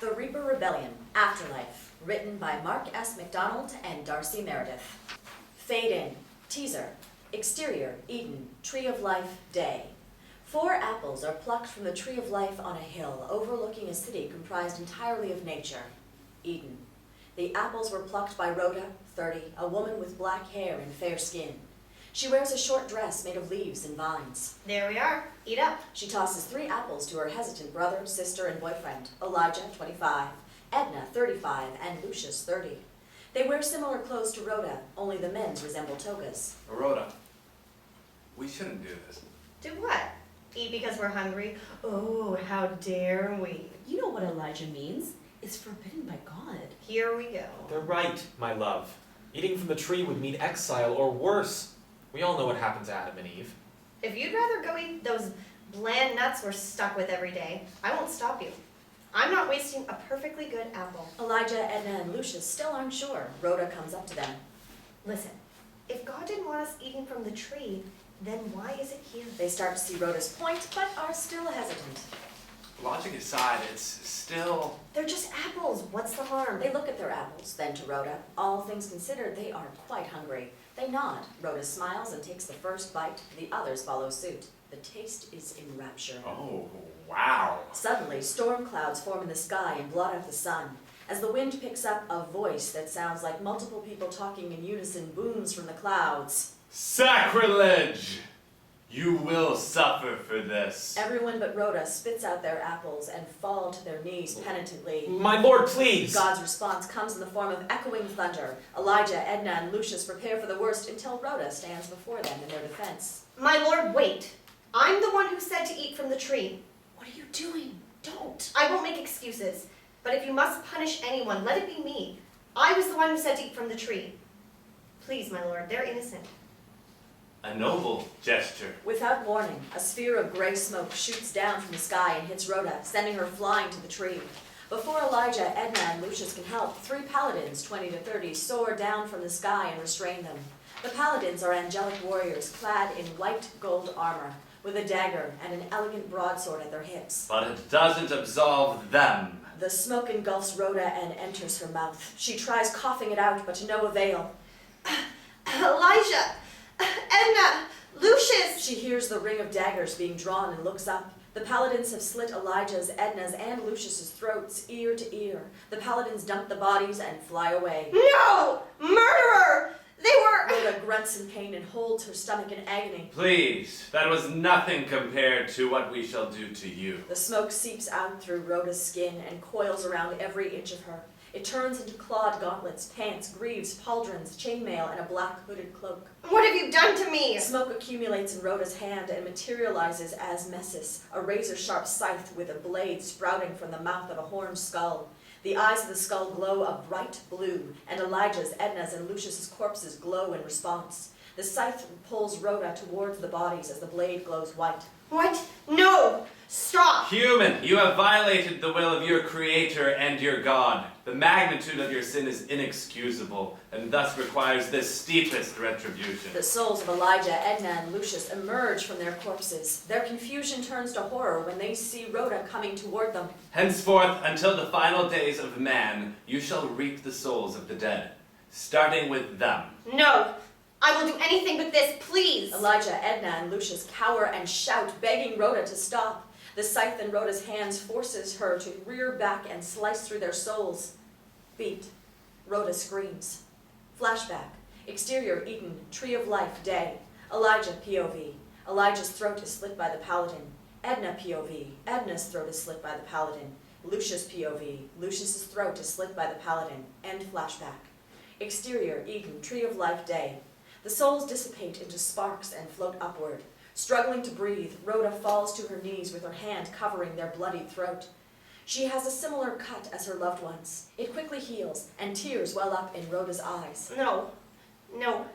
The Reaper Rebellion, Afterlife, written by Mark S. MacDonald and Darsey Meredith. Fade in, teaser, exterior, Eden, Tree of Life, day. 4 apples are plucked from the Tree of Life on a hill overlooking a city comprised entirely of nature, Eden. The apples were plucked by Rhoda, 30, a woman with black hair and fair skin. She wears a short dress made of leaves and vines. There we are. Eat up. She tosses 3 apples to her hesitant brother, sister, and boyfriend, Elijah, 25, Edna, 35, and Lucius, 30. They wear similar clothes to Rhoda, only the men's resemble togas. Rhoda, we shouldn't do this. Do what? Eat because we're hungry? Oh, how dare we? You know what Elijah means. It's forbidden by God. Here we go. They're right, my love. Eating from the tree would mean exile or worse. We all know what happened to Adam and Eve. If you'd rather go eat those bland nuts we're stuck with every day, I won't stop you. I'm not wasting a perfectly good apple. Elijah, Edna, and Lucius still aren't sure. Rhoda comes up to them. Listen, if God didn't want us eating from the tree, then why is it here? They start to see Rhoda's point, but are still hesitant. Logic aside, it's still... They're just apples. What's the harm? They look at their apples, then to Rhoda. All things considered, they are quite hungry. They nod. Rhoda smiles and takes the first bite. The others follow suit. The taste is in rapture. Oh, wow. Suddenly, storm clouds form in the sky and blot out the sun. As the wind picks up, a voice that sounds like multiple people talking in unison booms from the clouds. Sacrilege! You will suffer for this. Everyone but Rhoda spits out their apples and fall to their knees penitently. My lord, please! God's response comes in the form of echoing thunder. Elijah, Edna, and Lucius prepare for the worst until Rhoda stands before them in their defense. My lord, wait. I'm the one who said to eat from the tree. What are you doing? Don't. I won't make excuses, but if you must punish anyone, let it be me. I was the one who said to eat from the tree. Please, my lord, they're innocent. A noble gesture. Without warning, a sphere of gray smoke shoots down from the sky and hits Rhoda, sending her flying to the tree. Before Elijah, Edna, and Lucius can help, 3 paladins, 20 to 30, soar down from the sky and restrain them. The paladins are angelic warriors clad in white gold armor, with a dagger and an elegant broadsword at their hips. But it doesn't absolve them. The smoke engulfs Rhoda and enters her mouth. She tries coughing it out, but to no avail. Elijah! Edna! Lucius! She hears the ring of daggers being drawn and looks up. The paladins have slit Elijah's, Edna's, and Lucius's throats, ear to ear. The paladins dump the bodies and fly away. No! Murderer! They were... Rhoda grunts in pain and holds her stomach in agony. Please, that was nothing compared to what we shall do to you. The smoke seeps out through Rhoda's skin and coils around every inch of her. It turns into clawed gauntlets, pants, greaves, pauldrons, chainmail, and a black hooded cloak. What have you done to me? Smoke accumulates in Rhoda's hand and materializes as messis, a razor-sharp scythe with a blade sprouting from the mouth of a horned skull. The eyes of the skull glow a bright blue, and Elijah's, Edna's, and Lucius's corpses glow in response. The scythe pulls Rhoda towards the bodies as the blade glows white. What? No! Stop! Human, you have violated the will of your creator and your God. The magnitude of your sin is inexcusable, and thus requires the steepest retribution. The souls of Elijah, Edna, and Lucius emerge from their corpses. Their confusion turns to horror when they see Rhoda coming toward them. Henceforth, until the final days of man, you shall reap the souls of the dead, starting with them. No! I will do anything but this, please! Elijah, Edna, and Lucius cower and shout, begging Rhoda to stop. The scythe in Rhoda's hands forces her to rear back and slice through their souls. Beat. Rhoda screams. Flashback. Exterior, Eden, Tree of Life, day. Elijah, POV. Elijah's throat is slit by the paladin. Edna, POV. Edna's throat is slit by the paladin. Lucius, POV. Lucius's throat is slit by the paladin. End flashback. Exterior, Eden, Tree of Life, day. The souls dissipate into sparks and float upward. Struggling to breathe, Rhoda falls to her knees with her hand covering their bloodied throat. She has a similar cut as her loved ones. It quickly heals, and tears well up in Rhoda's eyes. No. No.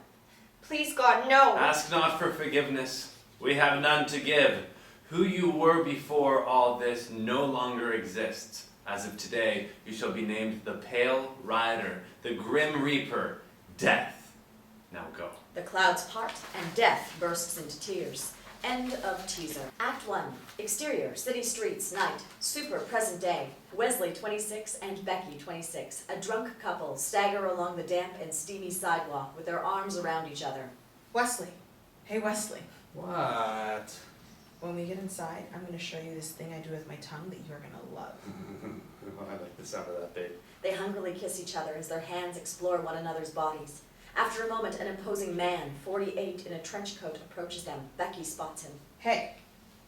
Please, God, no! Ask not for forgiveness. We have none to give. Who you were before all this no longer exists. As of today, you shall be named the Pale Rider, the Grim Reaper, Death. Now go. The clouds part, and death bursts into tears. End of teaser. Act 1. Exterior, city streets, night. Super present day. Wesley, 26, and Becky, 26. A drunk couple stagger along the damp and steamy sidewalk with their arms around each other. Wesley. Hey, Wesley. What? When we get inside, I'm going to show you this thing I do with my tongue that you're going to love. I like the sound of that, babe. They hungrily kiss each other as their hands explore one another's bodies. After a moment, an imposing man, 48, in a trench coat approaches them. Becky spots him. Hey,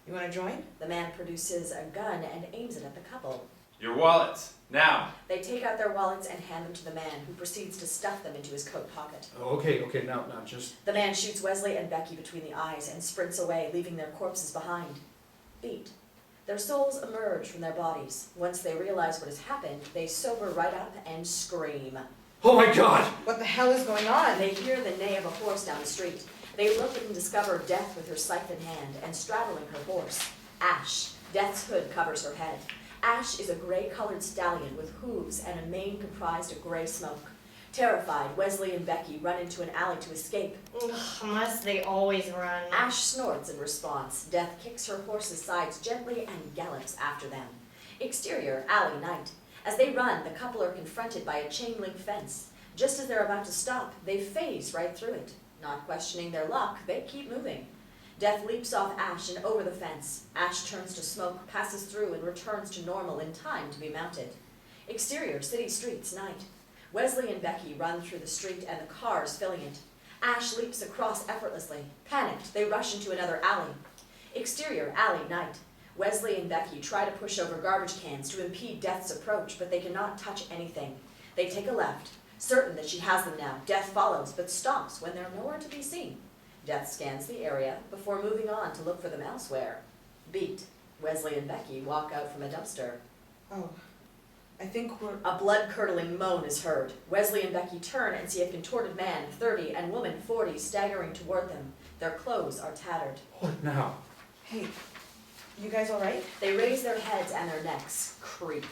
you want to join? The man produces a gun and aims it at the couple. Your wallets, now. They take out their wallets and hand them to the man, who proceeds to stuff them into his coat pocket. Okay, now just... The man shoots Wesley and Becky between the eyes and sprints away, leaving their corpses behind. Beat. Their souls emerge from their bodies. Once they realize what has happened, they sober right up and scream. Oh my god! What the hell is going on? They hear the neigh of a horse down the street. They look and discover Death with her scythe in hand and straddling her horse. Ash. Death's hood covers her head. Ash is a gray-colored stallion with hooves and a mane comprised of gray smoke. Terrified, Wesley and Becky run into an alley to escape. Ugh, must they always run? Ash snorts in response. Death kicks her horse's sides gently and gallops after them. Exterior, alley, night. As they run, the couple are confronted by a chain-link fence. Just as they're about to stop, they phase right through it. Not questioning their luck, they keep moving. Death leaps off Ash and over the fence. Ash turns to smoke, passes through, and returns to normal in time to be mounted. Exterior, city streets, night. Wesley and Becky run through the street and the cars filling it. Ash leaps across effortlessly. Panicked, they rush into another alley. Exterior, alley, night. Wesley and Becky try to push over garbage cans to impede Death's approach, but they cannot touch anything. They take a left. Certain that she has them now, Death follows, but stops when they're nowhere to be seen. Death scans the area before moving on to look for them elsewhere. Beat. Wesley and Becky walk out from a dumpster. Oh, I think we're... A blood-curdling moan is heard. Wesley and Becky turn and see a contorted man, 30, and woman, 40, staggering toward them. Their clothes are tattered. What now? Hey, you guys all right? They raise their heads and their necks creak.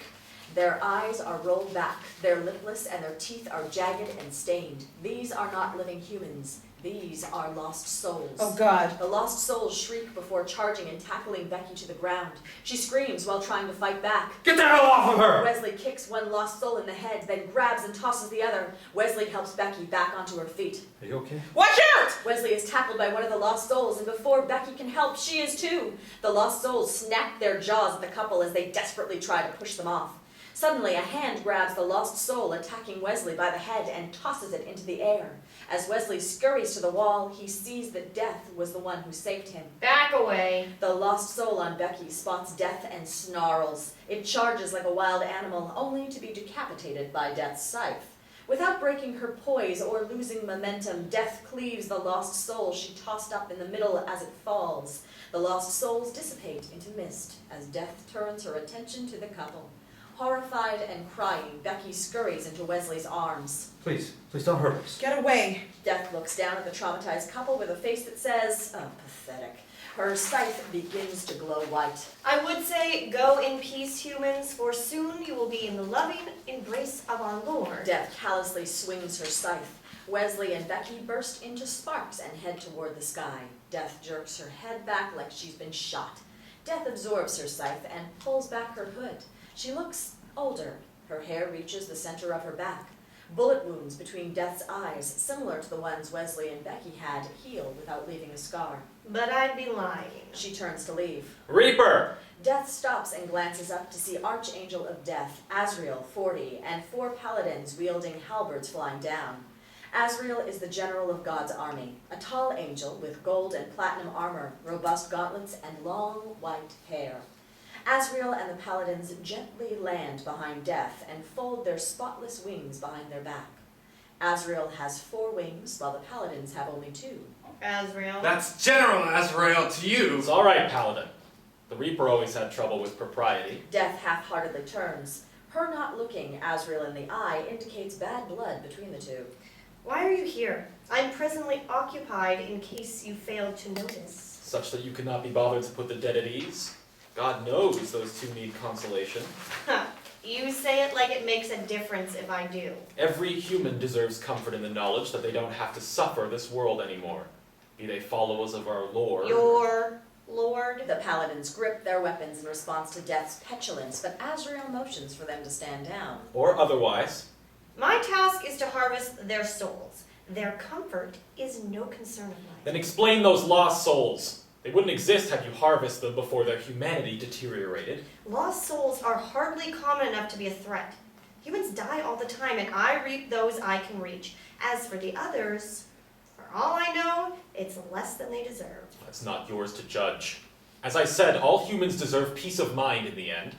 Their eyes are rolled back. They're lipless and their teeth are jagged and stained. These are not living humans. These are lost souls. Oh, God. The lost souls shriek before charging and tackling Becky to the ground. She screams while trying to fight back. Get the hell off of her! Wesley kicks one lost soul in the head, then grabs and tosses the other. Wesley helps Becky back onto her feet. Are you okay? Watch out! Wesley is tackled by one of the lost souls, and before Becky can help, she is too. The lost souls snap their jaws at the couple as they desperately try to push them off. Suddenly, a hand grabs the lost soul, attacking Wesley by the head, and tosses it into the air. As Wesley scurries to the wall, he sees that Death was the one who saved him. Back away. The lost soul on Becky spots Death and snarls. It charges like a wild animal, only to be decapitated by Death's scythe. Without breaking her poise or losing momentum, Death cleaves the lost soul she tossed up in the middle as it falls. The lost souls dissipate into mist as Death turns her attention to the couple. Horrified and crying, Becky scurries into Wesley's arms. Please don't hurt us. Get away. Death looks down at the traumatized couple with a face that says, "Oh, pathetic." Her scythe begins to glow white. I would say, go in peace, humans, for soon you will be in the loving embrace of our Lord. Death callously swings her scythe. Wesley and Becky burst into sparks and head toward the sky. Death jerks her head back like she's been shot. Death absorbs her scythe and pulls back her hood. She looks older. Her hair reaches the center of her back. Bullet wounds between Death's eyes, similar to the ones Wesley and Becky had, heal without leaving a scar. But I'd be lying. She turns to leave. Reaper! Death stops and glances up to see Archangel of Death, Azrael, 40, and 4 paladins wielding halberds flying down. Azrael is the general of God's army, a tall angel with gold and platinum armor, robust gauntlets, and long white hair. Azrael and the paladins gently land behind Death and fold their spotless wings behind their back. Azrael has 4 wings, while the paladins have only 2. Azrael. That's General Azrael to you. It's alright, Paladin. The Reaper always had trouble with propriety. Death half-heartedly turns. Her not looking Azrael in the eye indicates bad blood between the two. Why are you here? I'm presently occupied in case you failed to notice. Such that you cannot be bothered to put the dead at ease? God knows those 2 need consolation. You say it like it makes a difference if I do. Every human deserves comfort in the knowledge that they don't have to suffer this world anymore. be they followers of our Lord. Your lord? The paladins grip their weapons in response to Death's petulance, but Azrael motions for them to stand down. Or otherwise. My task is to harvest their souls. Their comfort is no concern of mine. Then explain those lost souls. They wouldn't exist had you harvested them before their humanity deteriorated. Lost souls are hardly common enough to be a threat. Humans die all the time, and I reap those I can reach. As for the others, for all I know, it's less than they deserve. That's not yours to judge. As I said, all humans deserve peace of mind in the end.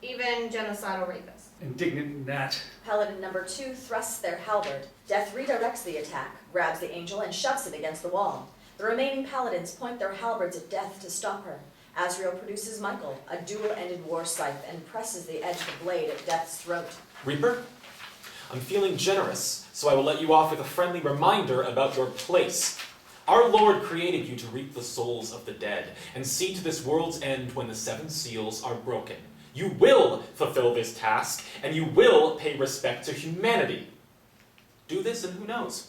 Even genocidal rapists. Indignant gnat. Paladin number 2 thrusts their halberd. Death redirects the attack, grabs the angel, and shoves it against the wall. The remaining paladins point their halberds at Death to stop her. Azrael produces Michael, a dual-ended war scythe, and presses the edge of the blade at Death's throat. Reaper, I'm feeling generous, so I will let you off with a friendly reminder about your place. Our Lord created you to reap the souls of the dead, and see to this world's end when the 7 seals are broken. You will fulfill this task, and you will pay respect to humanity. Do this, and who knows?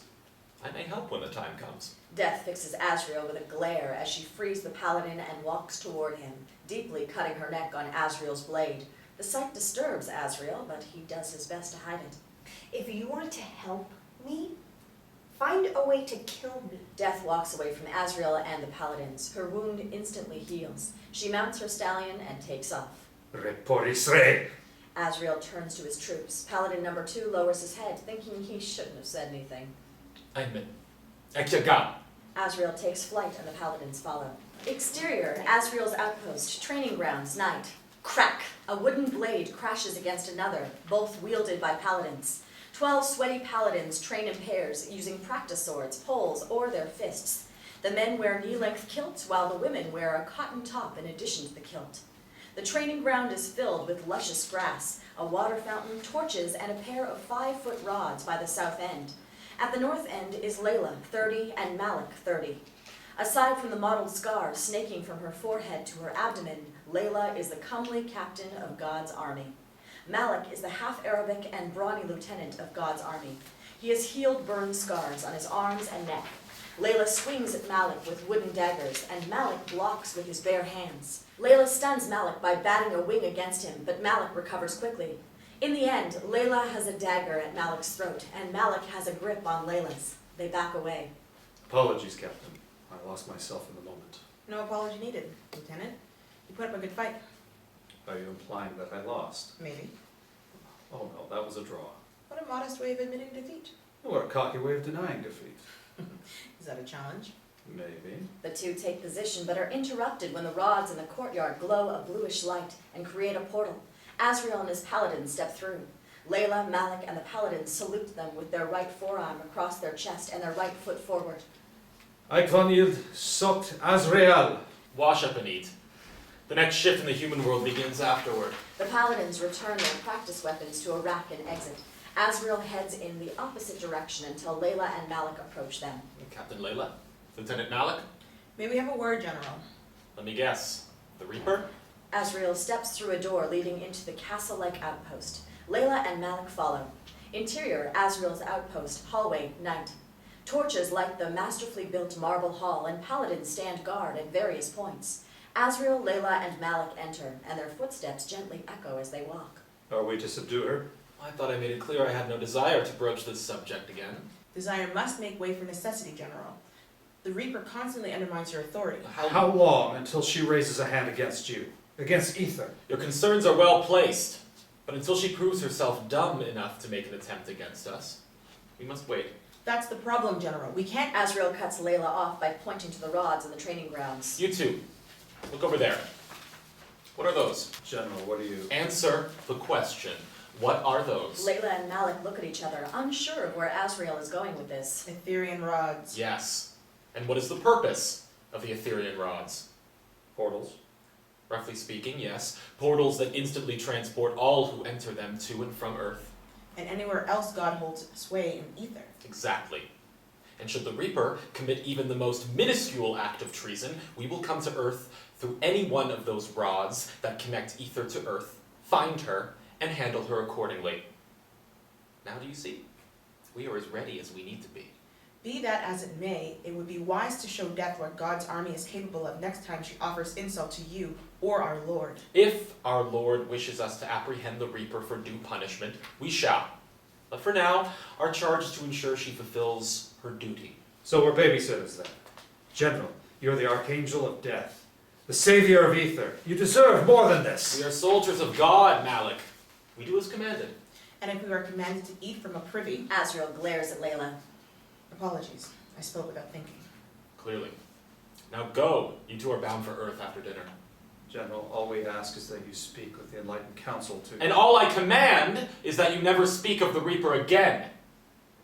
I may help when the time comes. Death fixes Azrael with a glare as she frees the paladin and walks toward him, deeply cutting her neck on Azrael's blade. The sight disturbs Azrael, but he does his best to hide it. If you want to help me, find a way to kill me. Death walks away from Azrael and the paladins. Her wound instantly heals. She mounts her stallion and takes off. Reporisre. Azrael turns to his troops. Paladin number 2 lowers his head, thinking he shouldn't have said anything. I'm Ekyaga. Azrael takes flight and the paladins follow. Exterior, Azrael's outpost, training grounds, night. Crack! A wooden blade crashes against another, both wielded by paladins. 12 sweaty paladins train in pairs, using practice swords, poles, or their fists. The men wear knee-length kilts, while the women wear a cotton top in addition to the kilt. The training ground is filled with luscious grass, a water fountain, torches, and a pair of 5-foot rods by the south end. At the north end is Lailah, 30, and Maalik, 30. Aside from the mottled scars snaking from her forehead to her abdomen, Lailah is the comely captain of God's army. Maalik is the half-Arabic and brawny lieutenant of God's army. He has healed burn scars on his arms and neck. Lailah swings at Maalik with wooden daggers, and Maalik blocks with his bare hands. Lailah stuns Maalik by batting a wing against him, but Maalik recovers quickly. In the end, Lailah has a dagger at Maalik's throat, and Maalik has a grip on Lailah's. They back away. Apologies, Captain. I lost myself in the moment. No apology needed, Lieutenant. You put up a good fight. Are you implying that I lost? Maybe. Oh no, that was a draw. What a modest way of admitting defeat. Or a cocky way of denying defeat. Is that a challenge? Maybe. The two take position, but are interrupted when the rods in the courtyard glow a bluish light and create a portal. Azrael and his paladins step through. Lailah, Maalik, and the paladins salute them with their right forearm across their chest and their right foot forward. Aikvanyild Sokt Azrael. Wash up and eat. The next shift in the human world begins afterward. The paladins return their practice weapons to a rack and exit. Azrael heads in the opposite direction until Lailah and Maalik approach them. Captain Lailah. Lieutenant Maalik. May we have a word, General? Let me guess. The Reaper? Azrael steps through a door leading into the castle-like outpost. Lailah and Maalik follow. Interior, Azrael's outpost, hallway, night. Torches light the masterfully built marble hall, and paladins stand guard at various points. Azrael, Lailah, and Maalik enter, and their footsteps gently echo as they walk. Are we to subdue her? I thought I made it clear I had no desire to broach this subject again. Desire must make way for necessity, General. The Reaper constantly undermines your authority. How long until she raises a hand against you? Against Ether? Your concerns are well placed, but until she proves herself dumb enough to make an attempt against us, we must wait. That's the problem, General. We can't... Azrael cuts Lailah off by pointing to the rods in the training grounds. You two, look over there. What are those? General, what are you? Answer the question. What are those? Lailah and Maalik look at each other, unsure of where Azrael is going with this. Etherean rods. Yes. And what is the purpose of the Etherean rods? Portals? Roughly speaking, yes. Portals that instantly transport all who enter them to and from Earth. And anywhere else God holds sway in ether. Exactly. And should the Reaper commit even the most minuscule act of treason, we will come to Earth through any one of those rods that connect ether to Earth, find her, and handle her accordingly. Now do you see? We are as ready as we need to be. Be that as it may, it would be wise to show death what God's army is capable of next time she offers insult to you or our Lord. If our Lord wishes us to apprehend the Reaper for due punishment, we shall. But for now, our charge is to ensure she fulfills her duty. So we're babysitters then. General, you're the Archangel of Death, the Savior of Ether. You deserve more than this. We are soldiers of God, Maalik. We do as commanded. And if we are commanded to eat from a privy, Azrael glares at Lailah. apologies, I spoke without thinking. Clearly. Now go. You two are bound for Earth after dinner. General, all we ask is that you speak with the Enlightened Council to... And all I command is that you never speak of the Reaper again,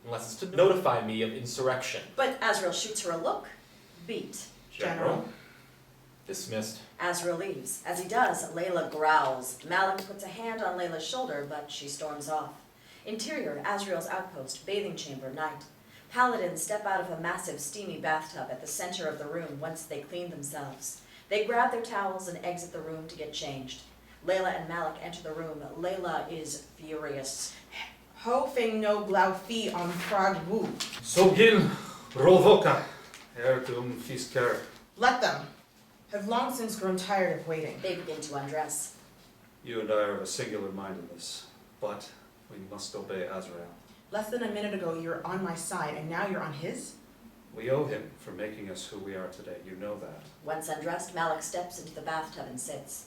unless it's to notify me of insurrection. But Azrael shoots her a look. Beat. General. Dismissed. Azrael leaves. As he does, Lailah growls. Maalik puts a hand on Lailah's shoulder, but she storms off. Interior, Azrael's outpost, bathing chamber, night. Paladins step out of a massive steamy bathtub at the center of the room once they clean themselves. They grab their towels and exit the room to get changed. Lailah and Maalik enter the room. Lailah is furious. Ho fing no glau fi on frag wu. Sogil Rovoka, Ertum Fisker. Let them. Have long since grown tired of waiting. They begin to undress. You and I are of a singular mind in this, but we must obey Azrael. Less than a minute ago you were on my side, and now you're on his? We owe him for making us who we are today. You know that. Once undressed, Maalik steps into the bathtub and sits.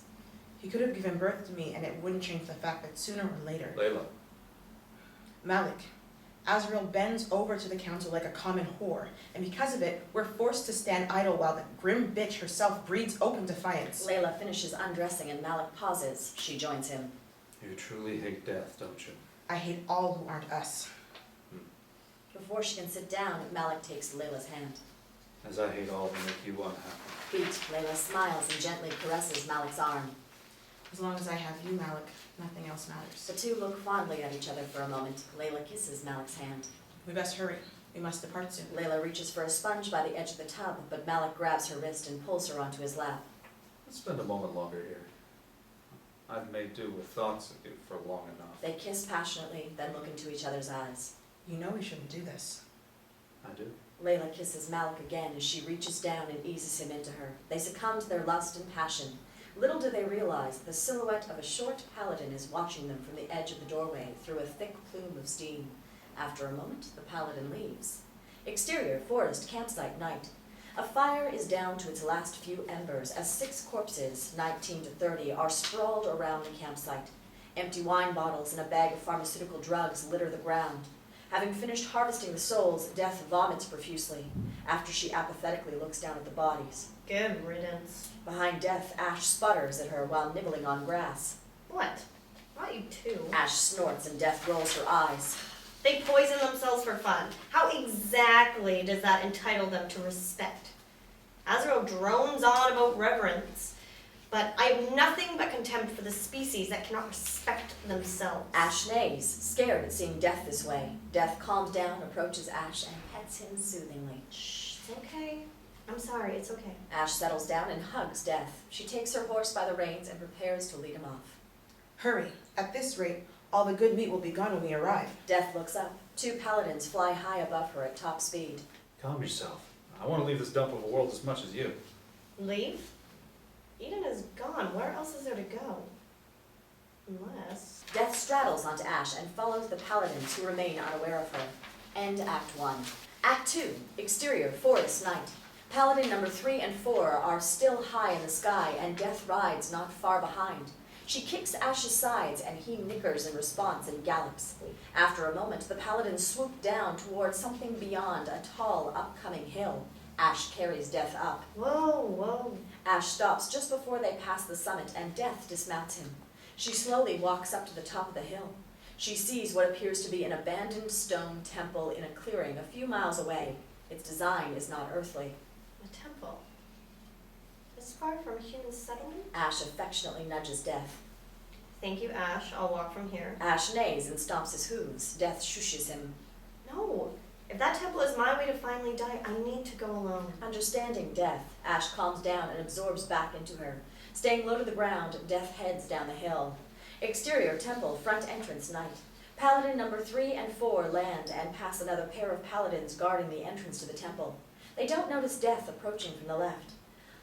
He could have given birth to me, and it wouldn't change the fact that sooner or later... Lailah, Maalik, Azrael bends over to the council like a common whore, and because of it, we're forced to stand idle while the grim bitch herself breathes open defiance. Lailah finishes undressing and Maalik pauses. She joins him. you truly hate death, don't you? I hate all who aren't us. Before she can sit down, Maalik takes Lailah's hand. As I hate all who make you unhappy. Beat, Lailah smiles and gently caresses Maalik's arm. As long as I have you, Maalik, nothing else matters. The two look fondly at each other for a moment. Lailah kisses Maalik's hand. We best hurry. We must depart soon. Lailah reaches for a sponge by the edge of the tub, but Maalik grabs her wrist and pulls her onto his lap. Let's spend a moment longer here. I've made do with thoughts of you for long enough. They kiss passionately, then look into each other's eyes. You know we shouldn't do this. I do. Lailah kisses Maalik again as she reaches down and eases him into her. They succumb to their lust and passion. Little do they realize the silhouette of a short paladin is watching them from the edge of the doorway through a thick plume of steam. After a moment, the paladin leaves. Exterior, forest, campsite, night. A fire is down to its last few embers as 6 corpses, 19 to 30, are sprawled around the campsite. Empty wine bottles and a bag of pharmaceutical drugs litter the ground. Having finished harvesting the souls, Death vomits profusely. After she apathetically looks down at the bodies. Good riddance. Behind Death, Ash sputters at her while nibbling on grass. What? Not you too. Ash snorts and Death rolls her eyes. They poison themselves for fun. How exactly does that entitle them to respect? Azrael drones on about reverence, but I have nothing but contempt for the species that cannot respect themselves. Ash neighs, scared at seeing Death this way. Death calms down, approaches Ash, and pets him soothingly. Shh, it's okay. I'm sorry, it's okay. Ash settles down and hugs Death. She takes her horse by the reins and prepares to lead him off. Hurry. At this rate, all the good meat will be gone when we arrive. Death looks up. 2 paladins fly high above her at top speed. Calm yourself. I want to leave this dump of a world as much as you. Leave? Eden is gone. Where else is there to go? Unless... Death straddles onto Ash and follows the paladins who remain unaware of her. End Act 1. Act 2. Exterior, forest, night. Paladin number 3 and 4 are still high in the sky, and Death rides not far behind. She kicks Ash's sides, and he nickers in response and gallops. After a moment, the paladins swoop down towards something beyond a tall, upcoming hill. Ash carries Death up. Whoa, whoa. Ash stops just before they pass the summit, and Death dismounts him. She slowly walks up to the top of the hill. She sees what appears to be an abandoned stone temple in a clearing a few miles away. Its design is not earthly. A temple. As far from a human settlement? Ash affectionately nudges Death. Thank you, Ash. I'll walk from here. Ash neighs and stomps his hooves. Death shushes him. No. If that temple is my way to finally die, I need to go alone. Understanding Death, Ash calms down and absorbs back into her. Staying low to the ground, Death heads down the hill. Exterior temple, front entrance, night. Paladin number 3 and 4 land and pass another pair of paladins guarding the entrance to the temple. They don't notice Death approaching from the left.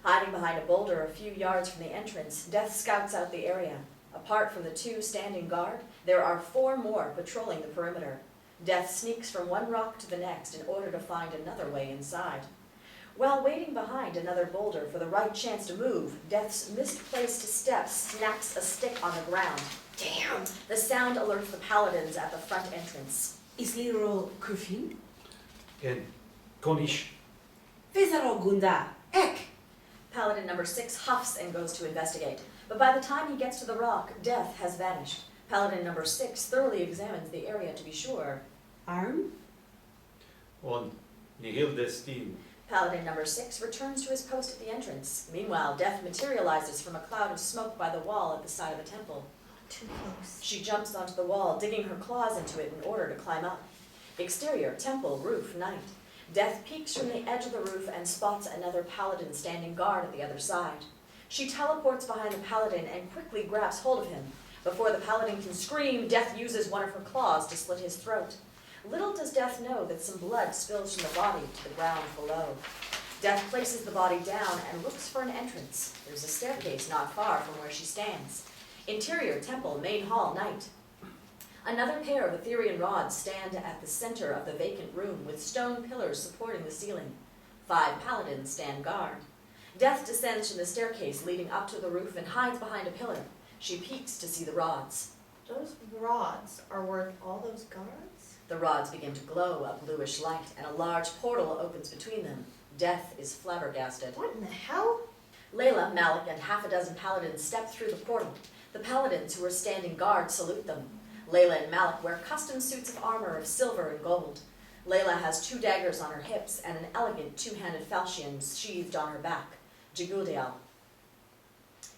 Hiding behind a boulder a few yards from the entrance, Death scouts out the area. Apart from the 2 standing guard, there are 4 more patrolling the perimeter. Death sneaks from one rock to the next in order to find another way inside. While waiting behind another boulder for the right chance to move, Death's misplaced step snaps a stick on the ground. Damn! The sound alerts the paladins at the front entrance. Is little Kurfin? In Konish. Vezaro Gunda. Ek! Paladin number 6 huffs and goes to investigate, but by the time he gets to the rock, Death has vanished. Paladin number 6 thoroughly examines the area to be sure. Arm? On Nihil Destin. Paladin number 6 returns to his post at the entrance. Meanwhile, Death materializes from a cloud of smoke by the wall at the side of the temple. Too close. She jumps onto the wall, digging her claws into it in order to climb up. Exterior, temple, roof, night. Death peeks from the edge of the roof and spots another paladin standing guard at the other side. She teleports behind the paladin and quickly grabs hold of him. Before the paladin can scream, Death uses one of her claws to slit his throat. Little does Death know that some blood spills from the body to the ground below. Death places the body down and looks for an entrance. There's a staircase not far from where she stands. Interior, temple, main hall, night. Another pair of Ethereal rods stand at the center of the vacant room with stone pillars supporting the ceiling. 5 paladins stand guard. Death descends from the staircase leading up to the roof and hides behind a pillar. She peeks to see the rods. Those rods are worth all those guards? The rods begin to glow a bluish light, and a large portal opens between them. Death is flabbergasted. What in the hell? Lailah, Maalik, and half a dozen paladins step through the portal. The paladins who are standing guard salute them. Lailah and Maalik wear custom suits of armor of silver and gold. Lailah has 2 daggers on her hips and an elegant 2-handed falchion sheathed on her back. Jiguldial.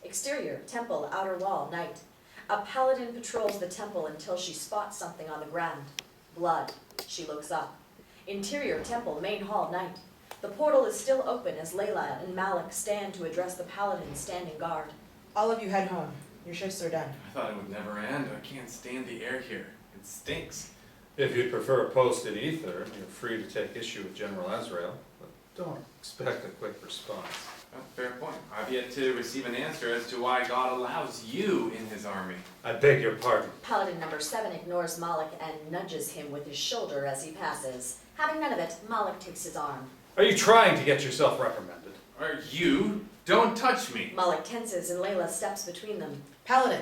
Exterior, temple, outer wall, night. A paladin patrols the temple until she spots something on the ground. Blood. She looks up. Interior, temple, main hall, night. The portal is still open as Lailah and Maalik stand to address the paladins standing guard. All of you head home. Your shifts are done. I thought it would never end. I can't stand the air here. It stinks. If you'd prefer a post in ether, you're free to take issue with General Azrael, but don't expect a quick response. Oh, fair point. I've yet to receive an answer as to why God allows you in his army. I beg your pardon. Paladin number 7 ignores Maalik and nudges him with his shoulder as he passes. Having none of it, Maalik takes his arm. Are you trying to get yourself reprimanded? Are you? Don't touch me. Maalik tenses and Lailah steps between them. Paladin,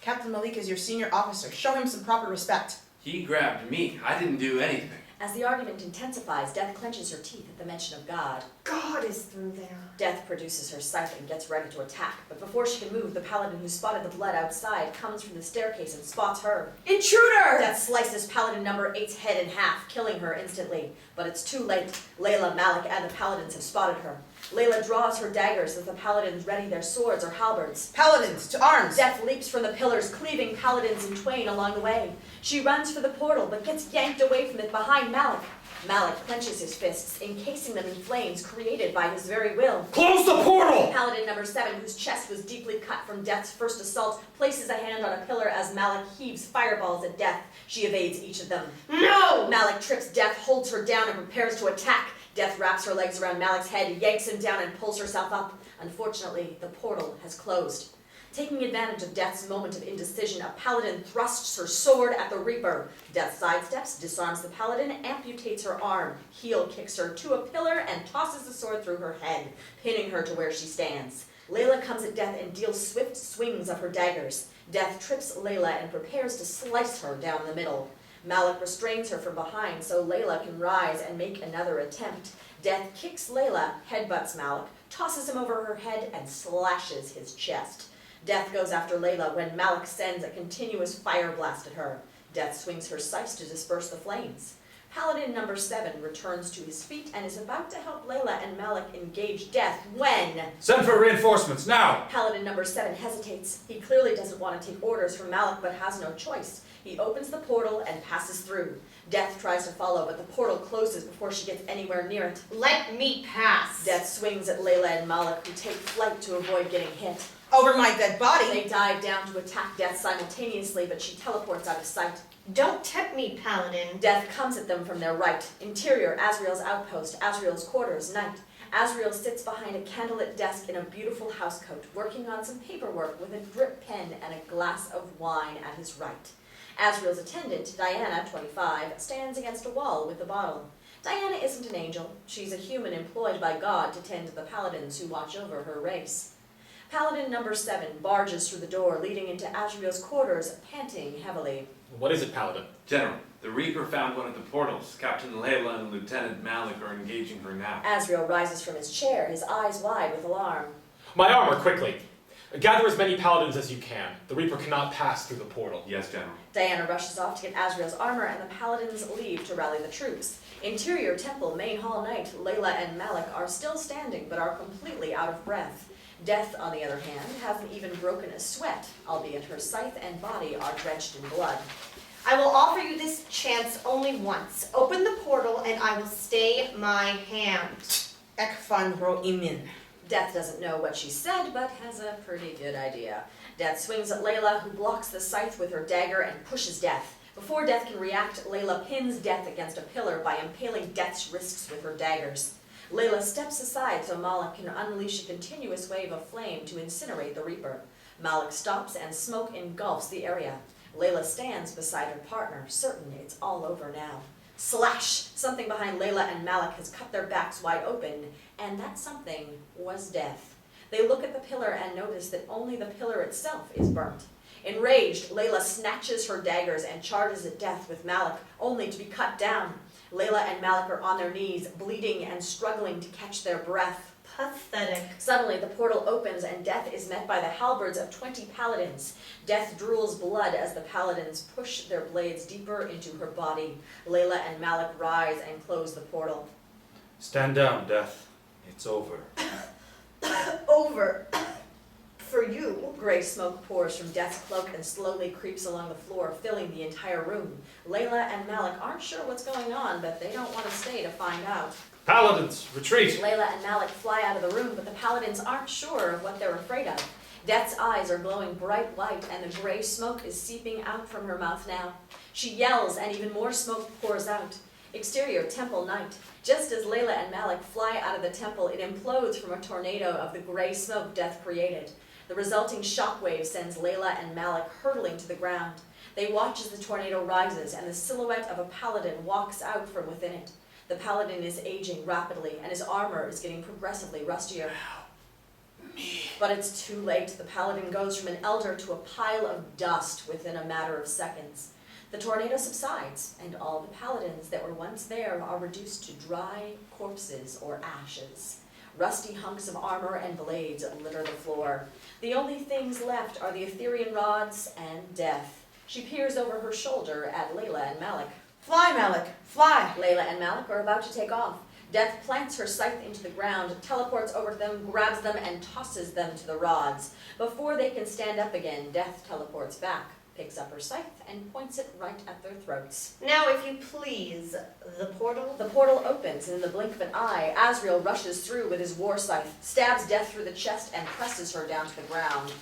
Captain Maalik is your senior officer. Show him some proper respect. He grabbed me. I didn't do anything. As the argument intensifies, Death clenches her teeth at the mention of God. God is through there. Death produces her scythe and gets ready to attack, but before she can move, the paladin who spotted the blood outside comes from the staircase and spots her. Intruder! Death slices paladin number 8's head in half, killing her instantly. But it's too late. Lailah, Maalik, and the paladins have spotted her. Lailah draws her daggers as the paladins ready their swords or halberds. Paladins, to arms! Death leaps from the pillars, cleaving paladins in twain along the way. She runs for the portal, but gets yanked away from it behind Maalik. Maalik clenches his fists, encasing them in flames created by his very will. Close the portal! Paladin number 7, whose chest was deeply cut from Death's first assault, places a hand on a pillar as Maalik heaves fireballs at Death. She evades each of them. No! Maalik trips Death, holds her down, and prepares to attack. Death wraps her legs around Maalik's head, yanks him down, and pulls herself up. Unfortunately, the portal has closed. Taking advantage of Death's moment of indecision, a paladin thrusts her sword at the Reaper. Death sidesteps, disarms the paladin, amputates her arm, heel kicks her to a pillar, and tosses the sword through her head, pinning her to where she stands. Lailah comes at Death and deals swift swings of her daggers. Death trips Lailah and prepares to slice her down the middle. Maalik restrains her from behind so Lailah can rise and make another attempt. Death kicks Lailah, headbutts Maalik, tosses him over her head, and slashes his chest. Death goes after Lailah when Maalik sends a continuous fire blast at her. Death swings her scythe to disperse the flames. Paladin number 7 returns to his feet and is about to help Lailah and Maalik engage Death when... Send for reinforcements, now! Paladin number 7 hesitates. He clearly doesn't want to take orders from Maalik but has no choice. He opens the portal and passes through. Death tries to follow, but the portal closes before she gets anywhere near it. Let me pass. Death swings at Lailah and Maalik, who take flight to avoid getting hit. Over my dead body? They dive down to attack Death simultaneously, but she teleports out of sight. Don't tempt me, Paladin. Death comes at them from their right. Interior, Azrael's outpost, Azrael's quarters, night. Azrael sits behind a candlelit desk in a beautiful housecoat, working on some paperwork with a drip pen and a glass of wine at his right. Azrael's attendant, Diana, 25, stands against a wall with a bottle. Diana isn't an angel. She's a human employed by God to tend to the paladins who watch over her race. Paladin number 7 barges through the door leading into Azrael's quarters, panting heavily. What is it, Paladin? General, the Reaper found one of the portals. Captain Lailah and Lieutenant Maalik are engaging her now. Azrael rises from his chair, his eyes wide with alarm. My armor, quickly! Gather as many paladins as you can. The Reaper cannot pass through the portal. Yes, General. Diana rushes off to get Azrael's armor, and the paladins leave to rally the troops. Interior temple, main hall night, Lailah and Maalik are still standing, but are completely out of breath. Death, on the other hand, hasn't even broken a sweat, albeit her scythe and body are drenched in blood. I will offer you this chance only once. Open the portal and I will stay my hand. Ek van ro imin. Death doesn't know what she said, but has a pretty good idea. Death swings at Lailah, who blocks the scythe with her dagger and pushes Death. Before Death can react, Lailah pins Death against a pillar by impaling Death's wrists with her daggers. Lailah steps aside so Maalik can unleash a continuous wave of flame to incinerate the Reaper. Maalik stops and smoke engulfs the area. Lailah stands beside her partner, certain it's all over now. Slash! Something behind Lailah and Maalik has cut their backs wide open, and that something was Death. They look at the pillar and notice that only the pillar itself is burnt. Enraged, Lailah snatches her daggers and charges at Death with Maalik, only to be cut down. Lailah and Maalik are on their knees, bleeding and struggling to catch their breath. Pathetic. Suddenly, the portal opens and Death is met by the halberds of 20 paladins. Death drools blood as the paladins push their blades deeper into her body. Lailah and Maalik rise and close the portal. Stand down, Death. It's over. Over. For you. Gray smoke pours from Death's cloak and slowly creeps along the floor, filling the entire room. Lailah and Maalik aren't sure what's going on, but they don't want to stay to find out. Paladins, retreat! Lailah and Maalik fly out of the room, but the paladins aren't sure of what they're afraid of. Death's eyes are glowing bright white, and the gray smoke is seeping out from her mouth now. She yells, and even more smoke pours out. Exterior, temple night. Just as Lailah and Maalik fly out of the temple, it implodes from a tornado of the gray smoke Death created. The resulting shockwave sends Lailah and Maalik hurtling to the ground. They watch as the tornado rises, and the silhouette of a paladin walks out from within it. The paladin is aging rapidly, and his armor is getting progressively rustier. But it's too late. The paladin goes from an elder to a pile of dust within a matter of seconds. The tornado subsides, and all the paladins that were once there are reduced to dry corpses or ashes. Rusty hunks of armor and blades litter the floor. The only things left are the Etherean rods and Death. She peers over her shoulder at Lailah and Maalik. Fly, Maalik, fly! Lailah and Maalik are about to take off. Death plants her scythe into the ground, teleports over to them, grabs them, and tosses them to the rods. Before they can stand up again, Death teleports back, picks up her scythe, and points it right at their throats. Now, if you please, the portal. The portal opens, and in the blink of an eye, Azrael rushes through with his war scythe, stabs Death through the chest, and presses her down to the ground.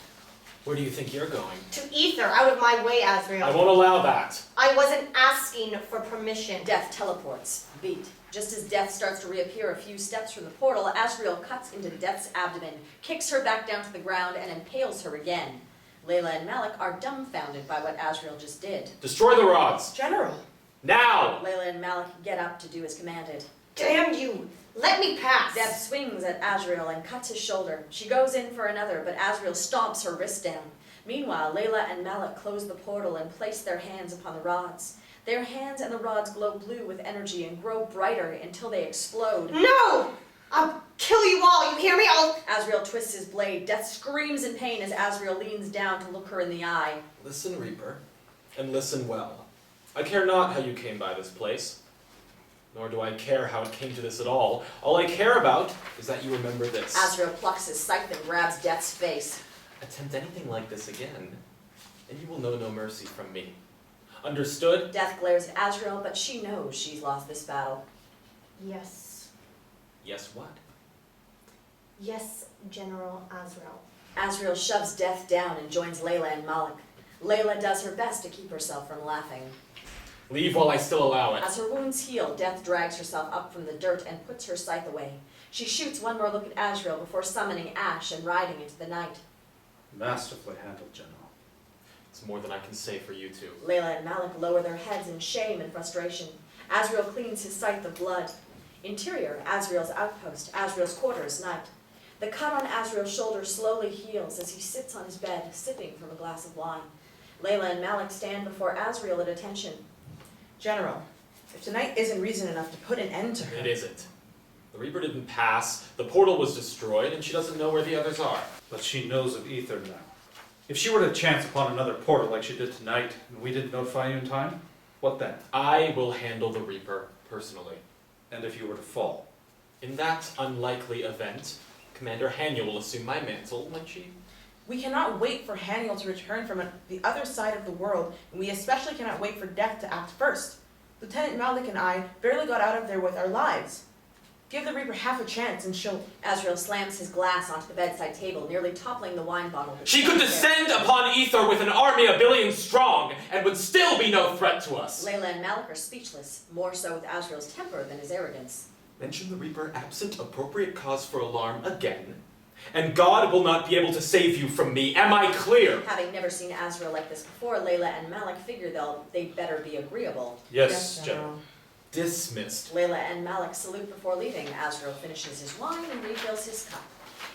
Where do you think you're going? To ether, out of my way, Azrael. I won't allow that. I wasn't asking for permission. Death teleports. Beat. Just as Death starts to reappear a few steps from the portal, Azrael cuts into Death's abdomen, kicks her back down to the ground, and impales her again. Lailah and Maalik are dumbfounded by what Azrael just did. Destroy the rods! General! Now! Lailah and Maalik get up to do as commanded. Damn you! Let me pass! Death swings at Azrael and cuts his shoulder. She goes in for another, but Azrael stomps her wrist down. Meanwhile, Lailah and Maalik close the portal and place their hands upon the rods. Their hands and the rods glow blue with energy and grow brighter until they explode. No! I'll kill you all, you hear me? Azrael twists his blade. Death screams in pain as Azrael leans down to look her in the eye. Listen, Reaper, and listen well. I care not how you came by this place, nor do I care how it came to this at all. All I care about is that you remember this. Azrael plucks his scythe and grabs Death's face. Attempt anything like this again, and you will know no mercy from me. Understood? Death glares at Azrael, but she knows she's lost this battle. Yes. Yes, what? Yes, General Azrael. Azrael shoves Death down and joins Lailah and Maalik. Lailah does her best to keep herself from laughing. Leave while I still allow it. As her wounds heal, Death drags herself up from the dirt and puts her scythe away. She shoots one more look at Azrael before summoning Ash and riding into the night. Masterfully handled, General. It's more than I can say for you two. Lailah and Maalik lower their heads in shame and frustration. Azrael cleans his scythe of blood. Interior, Azrael's outpost, Azrael's quarters, night. The cut on Azrael's shoulder slowly heals as he sits on his bed, sipping from a glass of wine. Lailah and Maalik stand before Azrael at attention. General, if tonight isn't reason enough to put an end to her... It isn't. The Reaper didn't pass, the portal was destroyed, and she doesn't know where the others are. But she knows of Ether now. If she were to chance upon another portal like she did tonight, and we didn't notify you in time, what then? I will handle the Reaper, personally. And if you were to fall? In that unlikely event, Commander Haniel will assume my mantle when she... We cannot wait for Haniel to return from the other side of the world, and we especially cannot wait for Death to act first. Lieutenant Maalik and I barely got out of there with our lives. Give the Reaper half a chance and she'll... Azrael slams his glass onto the bedside table, nearly toppling the wine bottle. She could descend upon Ether with an army 1 billion strong, and would still be no threat to us. Lailah and Maalik are speechless, more so with Azrael's temper than his arrogance. Mention the Reaper absent appropriate cause for alarm again, and God will not be able to save you from me. Am I clear? Having never seen Azrael like this before, Lailah and Maalik figure they'd better be agreeable. Yes, General. Dismissed. Lailah and Maalik salute before leaving. Azrael finishes his wine and refills his cup.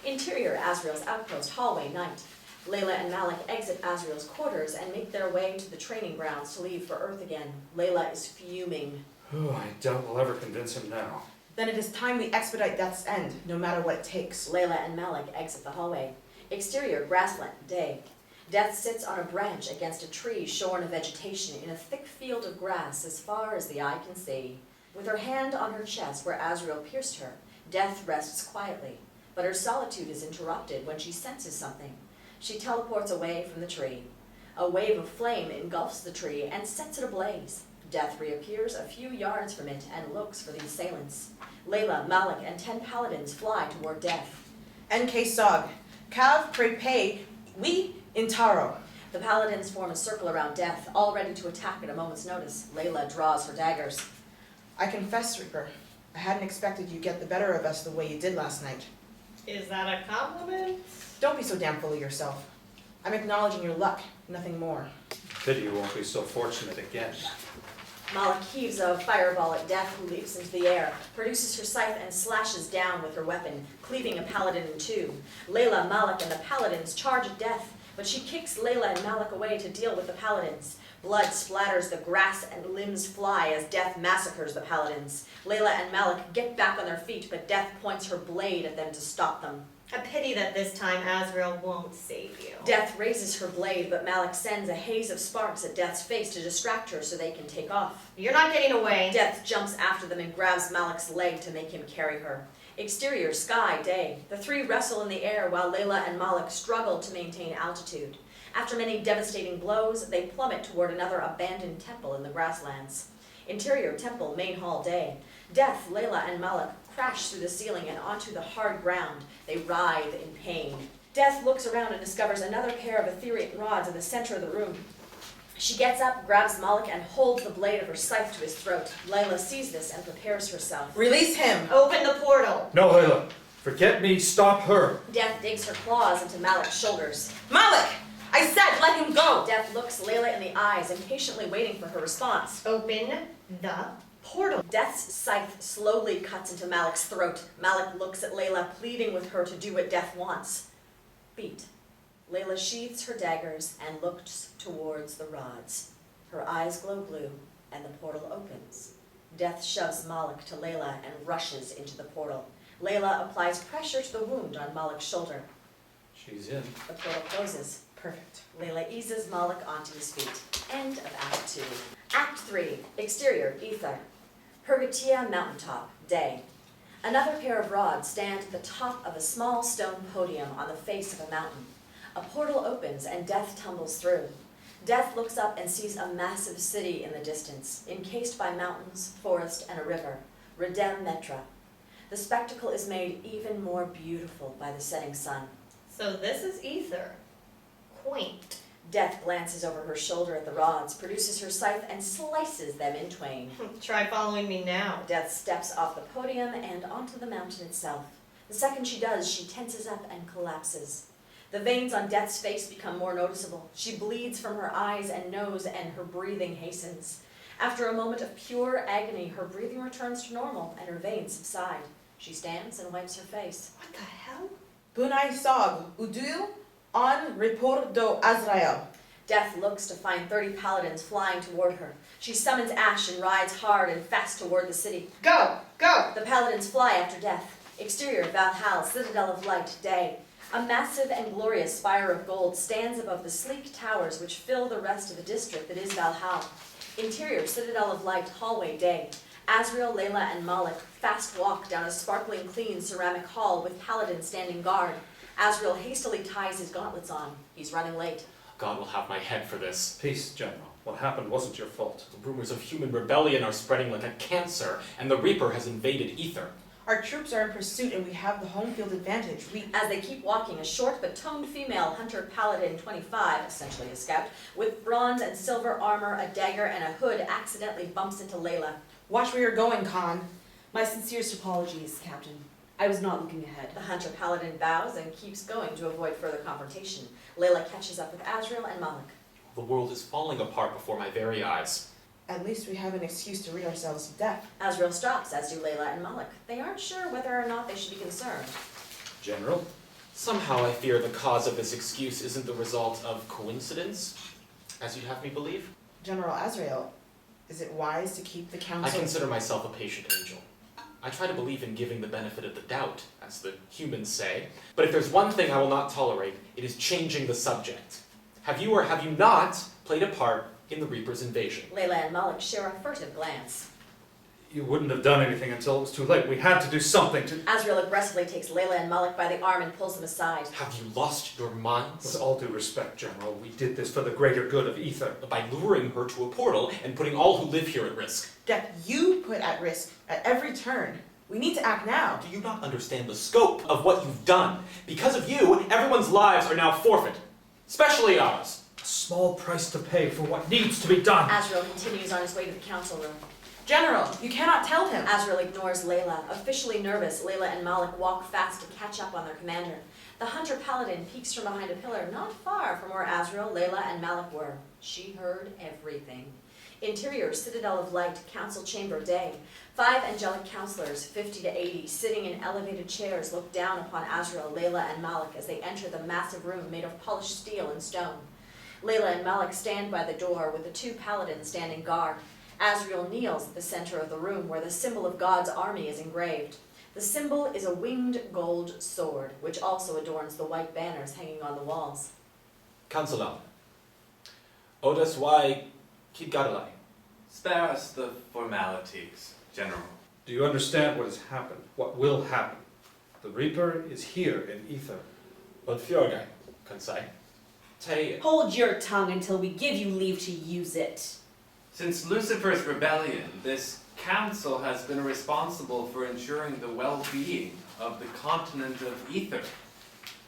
Interior, Azrael's outpost, hallway, night. Lailah and Maalik exit Azrael's quarters and make their way to the training grounds to leave for Earth again. Lailah is fuming. I doubt we'll ever convince him now. Then it is time we expedite Death's end, no matter what it takes. Lailah and Maalik exit the hallway. Exterior, grassland, day. Death sits on a branch against a tree shorn of vegetation in a thick field of grass as far as the eye can see. With her hand on her chest where Azrael pierced her, Death rests quietly, but her solitude is interrupted when she senses something. She teleports away from the tree. A wave of flame engulfs the tree and sets it ablaze. Death reappears a few yards from it and looks for the assailants. Lailah, Maalik, and 10 paladins fly toward Death. NK Sog, Cav Crepe, we in Taro. The paladins form a circle around Death, all ready to attack at a moment's notice. Lailah draws her daggers. I confess, Reaper, I hadn't expected you'd get the better of us the way you did last night. Is that a compliment? Don't be so damn full of yourself. I'm acknowledging your luck, nothing more. Pity you won't be so fortunate again. Maalik heaves a fireball at Death, who leaps into the air, produces her scythe and slashes down with her weapon, cleaving a paladin in two. Lailah, Maalik, and the paladins charge at Death, but she kicks Lailah and Maalik away to deal with the paladins. Blood splatters the grass and limbs fly as Death massacres the paladins. Lailah and Maalik get back on their feet, but Death points her blade at them to stop them. A pity that this time Azrael won't save you. Death raises her blade, but Maalik sends a haze of sparks at Death's face to distract her so they can take off. You're not getting away. Death jumps after them and grabs Maalik's leg to make him carry her. Exterior, sky, day. The three wrestle in the air while Lailah and Maalik struggle to maintain altitude. After many devastating blows, they plummet toward another abandoned temple in the grasslands. Interior, temple, main hall, day. Death, Lailah, and Maalik crash through the ceiling and onto the hard ground. They writhe in pain. Death looks around and discovers another pair of Ethereal rods in the center of the room. She gets up, grabs Maalik, and holds the blade of her scythe to his throat. Lailah sees this and prepares herself. Release him! Open the portal. No, Lailah. Forget me. Stop her. Death digs her claws into Maalik's shoulders. Maalik! I said let him go! Death looks Lailah in the eyes, impatiently waiting for her response. Open the portal. Death's scythe slowly cuts into Maalik's throat. Maalik looks at Lailah, pleading with her to do what Death wants. Beat. Lailah sheathes her daggers and looks towards the rods. Her eyes glow blue, and the portal opens. Death shoves Maalik to Lailah and rushes into the portal. Lailah applies pressure to the wound on Maalik's shoulder. She's in. The portal closes. Perfect. Lailah eases Maalik onto his feet. End of Act 2. Act 3. Exterior, ether. Purgatia mountaintop, day. Another pair of rods stand at the top of a small stone podium on the face of a mountain. A portal opens and Death tumbles through. Death looks up and sees a massive city in the distance, encased by mountains, forest, and a river. Redem Metra. The spectacle is made even more beautiful by the setting sun. So this is ether. Quaint. Death glances over her shoulder at the rods, produces her scythe, and slices them in twain. Try following me now. Death steps off the podium and onto the mountain itself. The second she does, she tenses up and collapses. The veins on Death's face become more noticeable. She bleeds from her eyes and nose, and her breathing hastens. After a moment of pure agony, her breathing returns to normal, and her veins subside. She stands and wipes her face. What the hell? Bunai Sog, Udu, on report do Azrael. Death looks to find 30 paladins flying toward her. She summons Ash and rides hard and fast toward the city. Go! Go! The paladins fly after Death. Exterior, Valhalla, Citadel of Light, day. A massive and glorious spire of gold stands above the sleek towers which fill the rest of the district that is Valhalla. Interior, Citadel of Light, hallway, day. Azrael, Lailah, and Maalik fast walk down a sparkling clean ceramic hall with paladins standing guard. Azrael hastily ties his gauntlets on. He's running late. God will have my head for this. Peace, General. What happened wasn't your fault. The rumors of human rebellion are spreading like a cancer, and the Reaper has invaded Ether. Our troops are in pursuit and we have the home field advantage. As they keep walking, a short but toned female hunter paladin 25, essentially a scout, with bronze and silver armor, a dagger, and a hood accidentally bumps into Lailah. Watch where you're going, Khan. My sincerest apologies, Captain. I was not looking ahead. The hunter paladin bows and keeps going to avoid further confrontation. Lailah catches up with Azrael and Maalik. The world is falling apart before my very eyes. At least we have an excuse to rid ourselves of death. Azrael stops, as do Lailah and Maalik. They aren't sure whether or not they should be concerned. General? Somehow I fear the cause of this excuse isn't the result of coincidence, as you'd have me believe. General Azrael, is it wise to keep the I council? consider myself a patient angel. I try to believe in giving the benefit of the doubt, as the humans say. But if there's one thing I will not tolerate, it is changing the subject. Have you or have you not played a part in the Reaper's invasion? Lailah and Maalik share a furtive glance. You wouldn't have done anything until it was too late. We had to do something to... Azrael aggressively takes Lailah and Maalik by the arm and pulls them aside. Have you lost your minds? With all due respect, General, we did this for the greater good of Ether. By luring her to a portal and putting all who live here at risk. Death you put at risk at every turn. We need to act now. Do you not understand the scope of what you've done? Because of you, everyone's lives are now forfeit. Especially ours. A small price to pay for what needs to be done. Azrael continues on his way to the council room. General, you cannot tell him. Azrael ignores Lailah. Officially nervous, Lailah and Maalik walk fast to catch up on their commander. The hunter paladin peeks from behind a pillar not far from where Azrael, Lailah, and Maalik were. She heard everything. Interior, Citadel of Light, council chamber, day. 5 angelic counselors, 50 to 80, sitting in elevated chairs, look down upon Azrael, Lailah, and Maalik as they enter the massive room made of polished steel and stone. Lailah and Maalik stand by the door with the 2 paladins standing guard. Azrael kneels at the center of the room where the symbol of God's army is engraved. The symbol is a winged gold sword, which also adorns the white banners hanging on the walls. Counselor, Odas why Kidgadalai? Spare us the formalities, General. Do you understand what has happened? What will happen? The Reaper is here in Ether. But Fjorgai, Kansai. Tay. Hold your tongue until we give you leave to use it. Since Lucifer's rebellion, this council has been responsible for ensuring the well-being of the continent of Ether.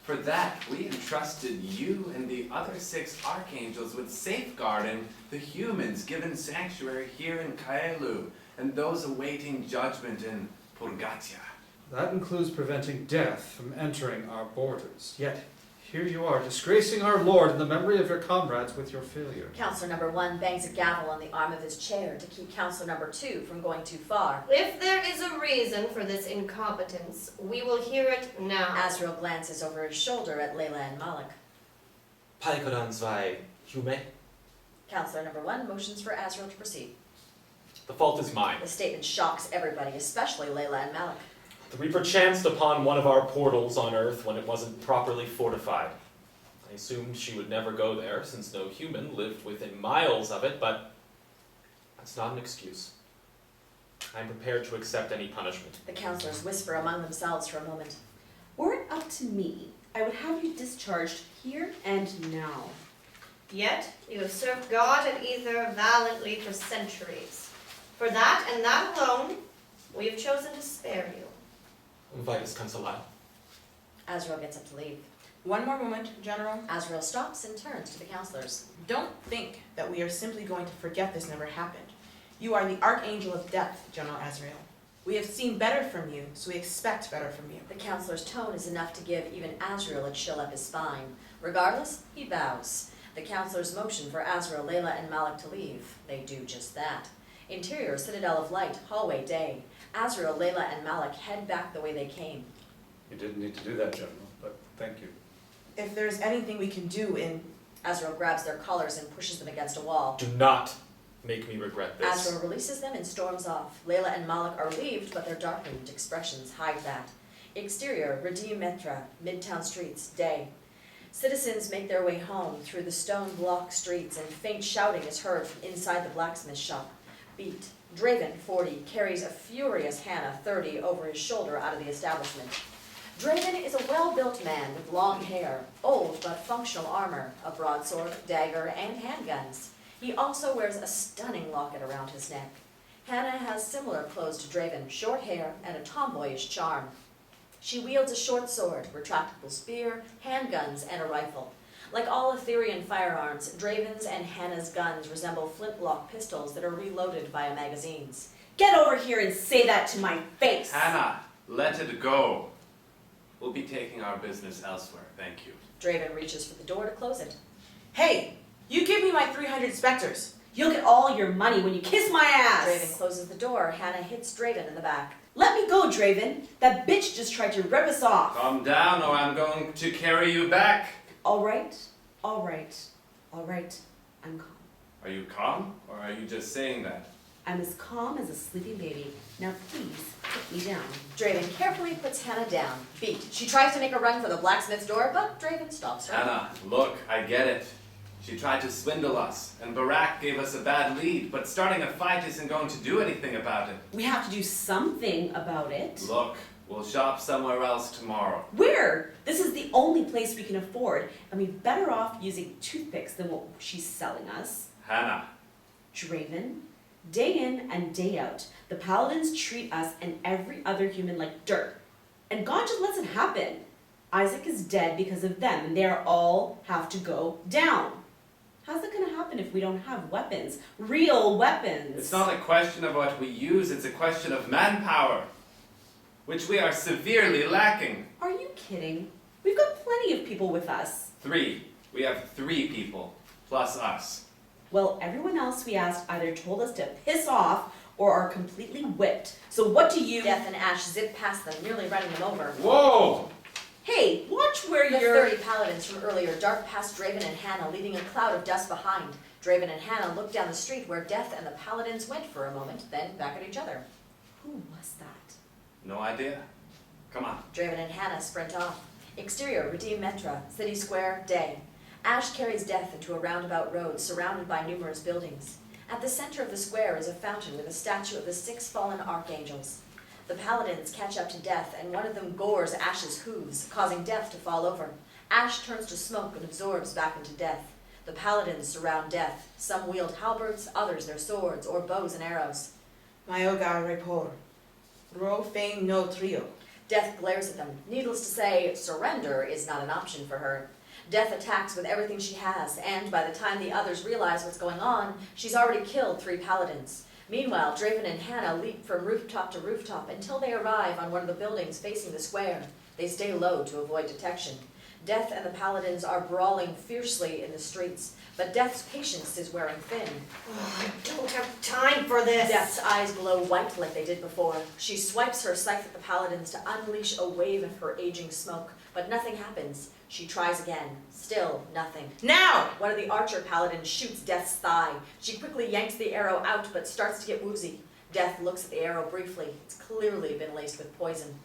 For that, we entrusted you and the other 6 archangels with safeguarding the humans given sanctuary here in Kaelu and those awaiting judgment in Purgatia. That includes preventing death from entering our borders. Yet, here you are, disgracing our Lord in the memory of your comrades with your failure. Counselor number 1 bangs a gavel on the arm of his chair to keep counselor number 2 from going too far. If there is a reason for this incompetence, we will hear it now. Azrael glances over his shoulder at Lailah and Maalik. Paikodan zwei Hume? Counselor number 1 motions for Azrael to proceed. The fault is mine. The statement shocks everybody, especially Lailah and Maalik. The Reaper chanced upon one of our portals on Earth when it wasn't properly fortified. I assumed she would never go there, since no human lived within miles of it, but that's not an excuse. I'm prepared to accept any punishment. The counselors whisper among themselves for a moment. Were it up to me, I would have you discharged here and now. Yet, you have served God and Ether valiantly for centuries. For that and that alone, we have chosen to spare you. Vitus Cancelai. Azrael gets up to leave. One more moment, General. Azrael stops and turns to the counselors. Don't think that we are simply going to forget this never happened. You are the Archangel of Death, General Azrael. We have seen better from you, so we expect better from you. The counselor's tone is enough to give even Azrael a chill up his spine. Regardless, he bows. The counselors motion for Azrael, Lailah, and Maalik to leave. They do just that. Interior, Citadel of Light, hallway, day. Azrael, Lailah, and Maalik head back the way they came. You didn't need to do that, General, but thank you. If there's anything we can do in... Azrael grabs their collars and pushes them against a wall. Do not make me regret this. Azrael releases them and storms off. Lailah and Maalik are relieved, but their darkened expressions hide that. Exterior, Redeem Metra, Midtown streets, day. Citizens make their way home through the stone-blocked streets, and faint shouting is heard from inside the blacksmith shop. Beat. Draven, 40, carries a furious Hannah, 30, over his shoulder out of the establishment. Draven is a well-built man with long hair, old but functional armor, a broadsword, dagger, and handguns. He also wears a stunning locket around his neck. Hannah has similar clothes to Draven, short hair, and a tomboyish charm. She wields a short sword, retractable spear, handguns, and a rifle. Like all Etherian firearms, Draven's and Hannah's guns resemble flintlock pistols that are reloaded via magazines. Get over here and say that to my face! Hannah, let it go. We'll be taking our business elsewhere, thank you. Draven reaches for the door to close it. Hey, you give me my 300 specters. You'll get all your money when you kiss my ass! Draven closes the door. Hannah hits Draven in the back. Let me go, Draven! That bitch just tried to rip us off! Calm down or I'm going to carry you back. Alright, alright, alright. I'm calm. Are you calm or are you just saying that? I'm as calm as a sleeping baby. Now please, put me down. Draven carefully puts Hannah down. Beat. She tries to make a run for the blacksmith's door, but Draven stops her. Hannah, look, I get it. She tried to swindle us, and Barak gave us a bad lead, but starting a fight isn't going to do anything about it. We have to do something about it. Look, we'll shop somewhere else tomorrow. Where? This is the only place we can afford, and we're better off using toothpicks than what she's selling us. Hannah. Draven, day in and day out, the paladins treat us and every other human like dirt. And God just lets it happen. Isaac is dead because of them, and they all have to go down. How's that gonna happen if we don't have weapons? Real weapons! It's not a question of what we use, it's a question of manpower, which we are severely lacking. Are you kidding? We've got plenty of people with us. 3. We have 3 people, plus us. Well, everyone else we asked either told us to piss off or are completely whipped. So what do you... Death and Ash zip past them, nearly running them over. Whoa! Hey, watch where The you're... 30 paladins from earlier dart past Draven and Hannah, leaving a cloud of dust behind. Draven and Hannah look down the street where Death and the paladins went for a moment, then back at each other. Who was that? No idea. Come on. Draven and Hannah sprint off. Exterior, Redeem Metra, City Square, day. Ash carries Death into a roundabout road surrounded by numerous buildings. At the center of the square is a fountain with a statue of the 6 fallen archangels. The paladins catch up to Death, and one of them gores Ash's hooves, causing Death to fall over. Ash turns to smoke and absorbs back into Death. The paladins surround Death. Some wield halberds, others their swords, or bows and arrows. Mayoga repor. Ro fein no trio. Death glares at them. Needless to say, surrender is not an option for her. Death attacks with everything she has, and by the time the others realize what's going on, she's already killed 3 paladins. Meanwhile, Draven and Hannah leap from rooftop to rooftop until they arrive on one of the buildings facing the square. They stay low to avoid detection. Death and the paladins are brawling fiercely in the streets, but Death's patience is wearing thin. Oh, I don't have time for this. Death's eyes glow white like they did before. She swipes her scythe at the paladins to unleash a wave of her aging smoke, but nothing happens. She tries again. Still nothing. Now! One of the archer paladins shoots Death's thigh. She quickly yanks the arrow out, but starts to get woozy. Death looks at the arrow briefly. It's clearly been laced with poison.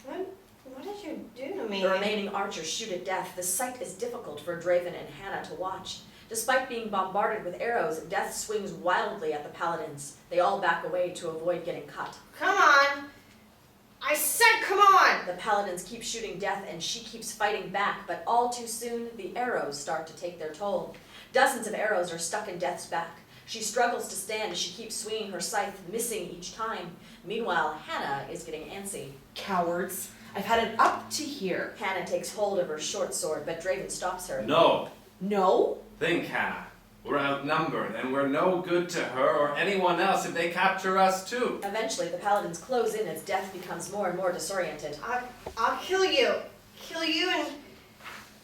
What did you do to me? The remaining archers shoot at Death. The sight is difficult for Draven and Hannah to watch. Despite being bombarded with arrows, Death swings wildly at the paladins. They all back away to avoid getting cut. Come on! I said come on! The paladins keep shooting Death, and she keeps fighting back, but all too soon, the arrows start to take their toll. Dozens of arrows are stuck in Death's back. She struggles to stand as she keeps swinging her scythe, missing each time. Meanwhile, Hannah is getting antsy. Cowards. I've had it up to here. Hannah takes hold of her short sword, but Draven stops her. No. No? Think, Hannah. We're outnumbered, and we're no good to her or anyone else if they capture us too. Eventually, the paladins close in as Death becomes more and more disoriented. I'll kill you,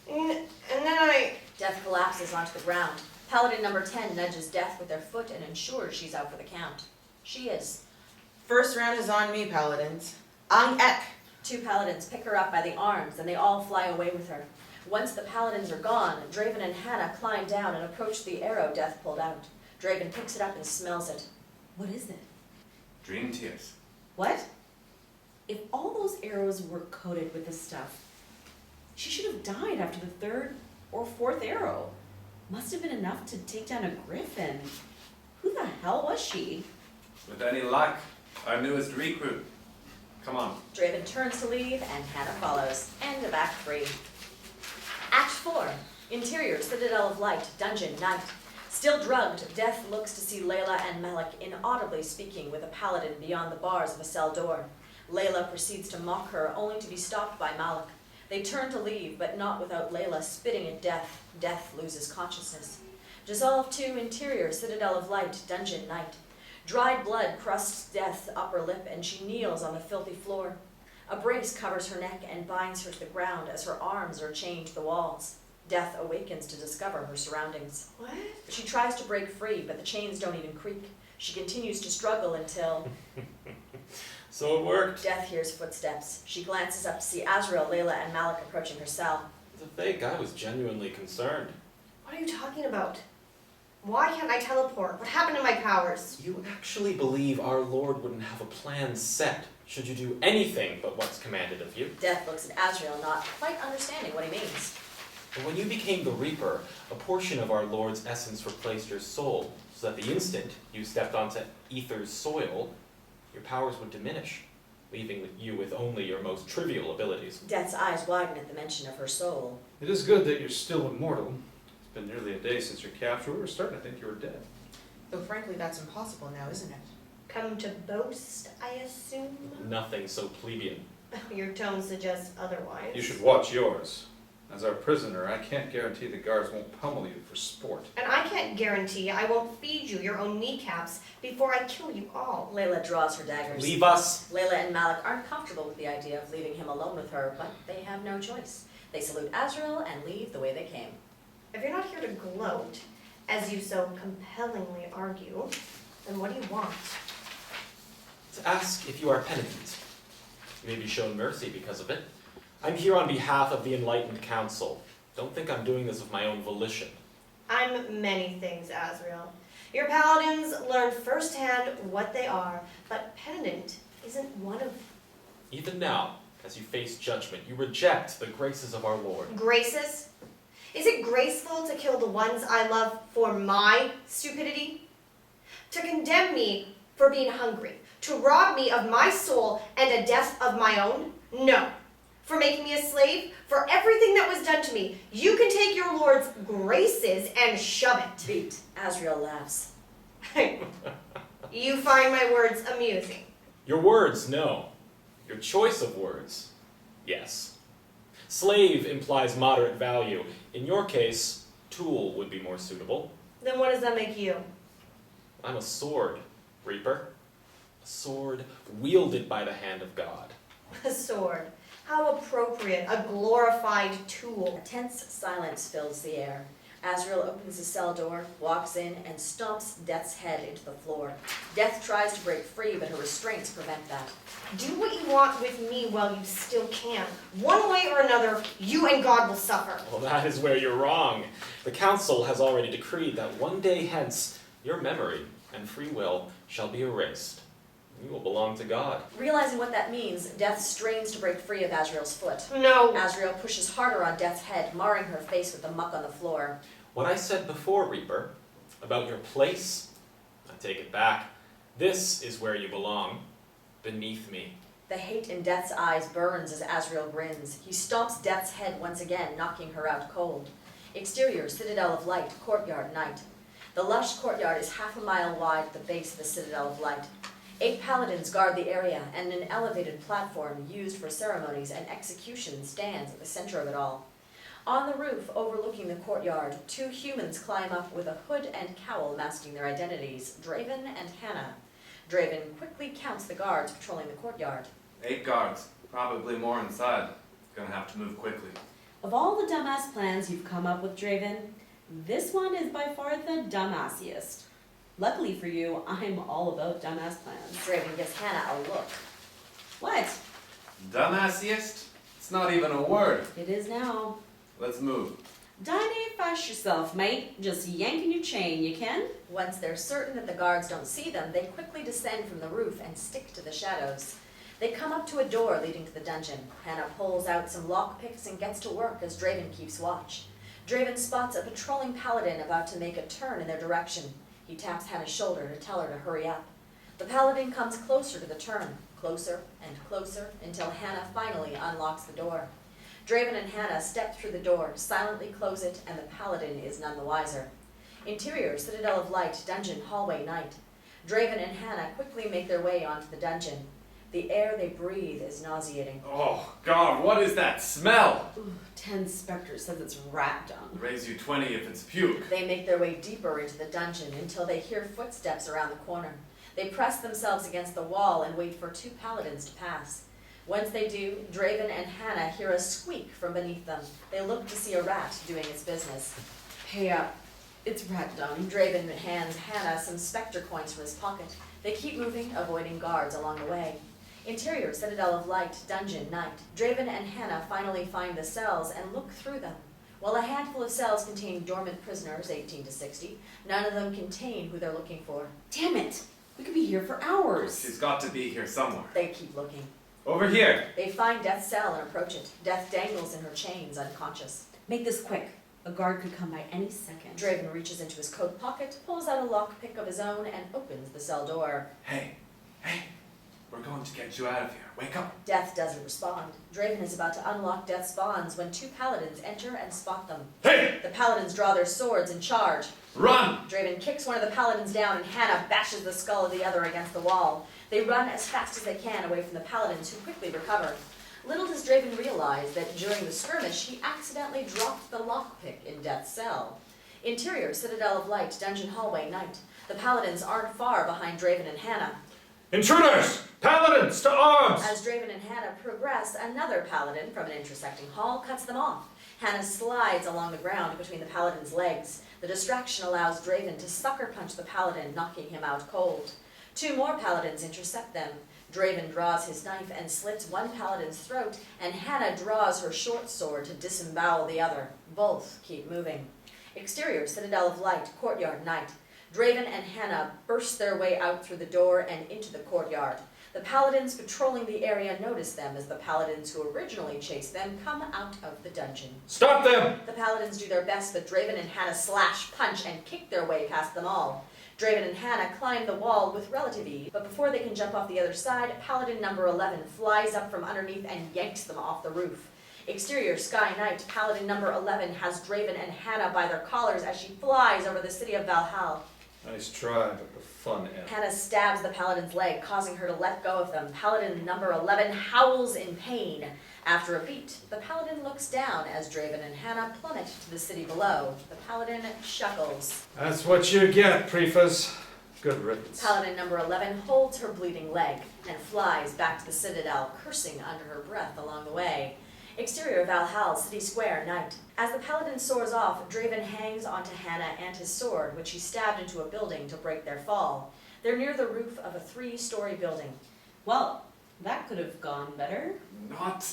and then Death collapses onto the ground. Paladin number 10 nudges Death with their foot and ensures she's out for the count. She is. First round is on me, paladins. Ang ek. 2 paladins pick her up by the arms, and they all fly away with her. Once the paladins are gone, Draven and Hannah climb down and approach the arrow Death pulled out. Draven picks it up and smells it. What is it? Dream tears. What? If all those arrows were coated with this stuff, she should have died after the 3rd or 4th arrow. Must have been enough to take down a griffin. Who the hell was she? With any luck, our newest recruit. Come on. Draven turns to leave, and Hannah follows. End of Act 3. Act 4. Interior, Citadel of Light, Dungeon, Night. Still drugged, Death looks to see Lailah and Maalik inaudibly speaking with a paladin beyond the bars of a cell door. Lailah proceeds to mock her, only to be stopped by Maalik. They turn to leave, but not without Lailah spitting at Death. Death loses consciousness. Dissolve to Interior, Citadel of Light, Dungeon, Night. Dried blood crusts Death's upper lip, and she kneels on the filthy floor. A brace covers her neck and binds her to the ground as her arms are chained to the walls. Death awakens to discover her surroundings. What? She tries to break free, but the chains don't even creak. She continues to struggle until So it worked. Death hears footsteps. She glances up to see Azrael, Lailah, and Maalik approaching her cell. It's a fake. I was genuinely concerned. What are you talking about? Why can't I teleport? What happened to my powers? You actually believe our Lord wouldn't have a plan set should you do anything but what's commanded of you? Death looks at Azrael, not quite understanding what he means. But when you became the Reaper, a portion of our Lord's essence replaced your soul, so that the instant you stepped onto Ether's soil, your powers would diminish, leaving you with only your most trivial abilities. Death's eyes widen at the mention of her soul. It is good that you're still immortal. It's been nearly a day since your capture. We were starting to think you were dead. Though frankly, that's impossible now, isn't it? Come to boast, I assume? Nothing so plebeian. Your tone suggests otherwise. You should watch yours. As our prisoner, I can't guarantee the guards won't pummel you for sport. And I can't guarantee I won't feed you your own kneecaps before I kill you all. Lailah draws her daggers. Leave us! Lailah and Maalik aren't comfortable with the idea of leaving him alone with her, but they have no choice. They salute Azrael and leave the way they came. If you're not here to gloat, as you so compellingly argue, then what do you want? To ask if you are penitent. You may be shown mercy because of it. I'm here on behalf of the Enlightened Council. Don't think I'm doing this of my own volition. I'm many things, Azrael. Your paladins learn firsthand what they are, but penitent isn't one of them. Even now, as you face judgment, you reject the graces of our Lord. Graces? Is it graceful to kill the ones I love for my stupidity? To condemn me for being hungry? To rob me of my soul and a death of my own? No. For making me a slave? For everything that was done to me? You can take your Lord's graces and shove it. Beat. Azrael laughs. You find my words amusing. Your words, no. Your choice of words, yes. Slave implies moderate value. In your case, tool would be more suitable. Then what does that make you? I'm a sword, Reaper. A sword wielded by the hand of God. A sword. How appropriate. A glorified tool. A tense silence fills the air. Azrael opens the cell door, walks in, and stomps Death's head into the floor. Death tries to break free, but her restraints prevent that. Do what you want with me while you still can. One way or another, you and God will suffer. Well, that is where you're wrong. The Council has already decreed that one day hence, your memory and free will shall be erased. You will belong to God. Realizing what that means, Death strains to break free of Azrael's foot. No. Azrael pushes harder on Death's head, marring her face with the muck on the floor. What I said before, Reaper, about your place, I take it back. This is where you belong, beneath me. The hate in Death's eyes burns as Azrael grins. He stomps Death's head once again, knocking her out cold. Exterior, Citadel of Light, courtyard, night. The lush courtyard is half a mile wide at the base of the Citadel of Light. 8 paladins guard the area, and an elevated platform used for ceremonies and executions stands at the center of it all. On the roof overlooking the courtyard, 2 humans climb up with a hood and cowl masking their identities, Draven and Hannah. Draven quickly counts the guards patrolling the courtyard. 8 guards, probably more inside. Gonna have to move quickly. Of all the dumbass plans you've come up with, Draven, this one is by far the dumbassiest. Luckily for you, I'm all about dumbass plans. Draven gives Hannah a look. What? Dumbassiest? It's not even a word. It is now. Let's move. Dinah, fast yourself, mate. Just yanking your chain, you can? Once they're certain that the guards don't see them, they quickly descend from the roof and stick to the shadows. They come up to a door leading to the dungeon. Hannah pulls out some lockpicks and gets to work as Draven keeps watch. Draven spots a patrolling paladin about to make a turn in their direction. He taps Hannah's shoulder to tell her to hurry up. The paladin comes closer to the turn, closer and closer, until Hannah finally unlocks the door. Draven and Hannah step through the door, silently close it, and the paladin is none the wiser. Interior, Citadel of Light, dungeon, hallway, night. Draven and Hannah quickly make their way onto the dungeon. The air they breathe is nauseating. Oh, God, what is that smell? Ooh, 10 Spectre says it's rat dung. Raise you 20 if it's puke. They make their way deeper into the dungeon until they hear footsteps around the corner. They press themselves against the wall and wait for 2 paladins to pass. Once they do, Draven and Hannah hear a squeak from beneath them. They look to see a rat doing its business. Pay up. It's rat dung. Draven hands Hannah some Spectre coins from his pocket. They keep moving, avoiding guards along the way. Interior, Citadel of Light, dungeon, night. Draven and Hannah finally find the cells and look through them. While a handful of cells contain dormant prisoners, 18 to 60, none of them contain who they're looking for. Damn it! We could be here for hours. She's got to be here somewhere. They keep looking. Over here. They find Death's cell and approach it. Death dangles in her chains, unconscious. Make this quick. A guard could come by any second. Draven reaches into his coat pocket, pulls out a lockpick of his own, and opens the cell door. Hey, we're going to get you out of here. Wake up. Death doesn't respond. Draven is about to unlock Death's bonds when 2 paladins enter and spot them. Hey, The paladins draw their swords and charge. run. Draven kicks one of the paladins down and Hannah bashes the skull of the other against the wall. They run as fast as they can away from the paladins, who quickly recover. Little does Draven realize that during the skirmish, he accidentally dropped the lockpick in Death's cell. Interior, Citadel of Light, dungeon, hallway, night. The paladins aren't far behind Draven and Hannah. Intruders! Paladins, to arms! As Draven and Hannah progress, another paladin from an intersecting hall cuts them off. Hannah slides along the ground between the paladin's legs. The distraction allows Draven to sucker punch the paladin, knocking him out cold. 2 more paladins intercept them. Draven draws his knife and slits one paladin's throat, and Hannah draws her short sword to disembowel the other. Both keep moving. Exterior, Citadel of Light, courtyard, night. Draven and Hannah burst their way out through the door and into the courtyard. The paladins patrolling the area notice them as the paladins who originally chased them come out of the dungeon. Stop them! The paladins do their best, but Draven and Hannah slash, punch, and kick their way past them all. Draven and Hannah climb the wall with relative ease, but before they can jump off the other side, paladin number 11 flies up from underneath and yanks them off the roof. Exterior, Sky Night, paladin number 11 has Draven and Hannah by their collars as she flies over the city of Valhalla. Nice try, but the fun ends. Hannah stabs the paladin's leg, causing her to let go of them. Paladin number 11 howls in pain. After a beat, the paladin looks down as Draven and Hannah plummet to the city below. The paladin chuckles. That's what you get, Prefas. Good riddance. Paladin number 11 holds her bleeding leg and flies back to the citadel, cursing under her breath along the way. Exterior Valhalla, city square, night. As the paladin soars off, Draven hangs onto Hannah and his sword, which he stabbed into a building to break their fall. They're near the roof of a 3-story building. Well, that could have gone better. Not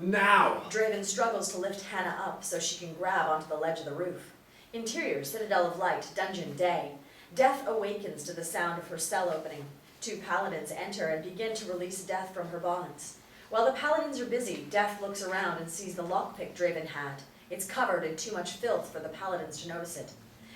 now. Draven struggles to lift Hannah up so she can grab onto the ledge of the roof. Interior, Citadel of Light, dungeon, day. Death awakens to the sound of her cell opening. 2 paladins enter and begin to release Death from her bonds. While the paladins are busy, Death looks around and sees the lockpick Draven had. It's covered in too much filth for the paladins to notice it.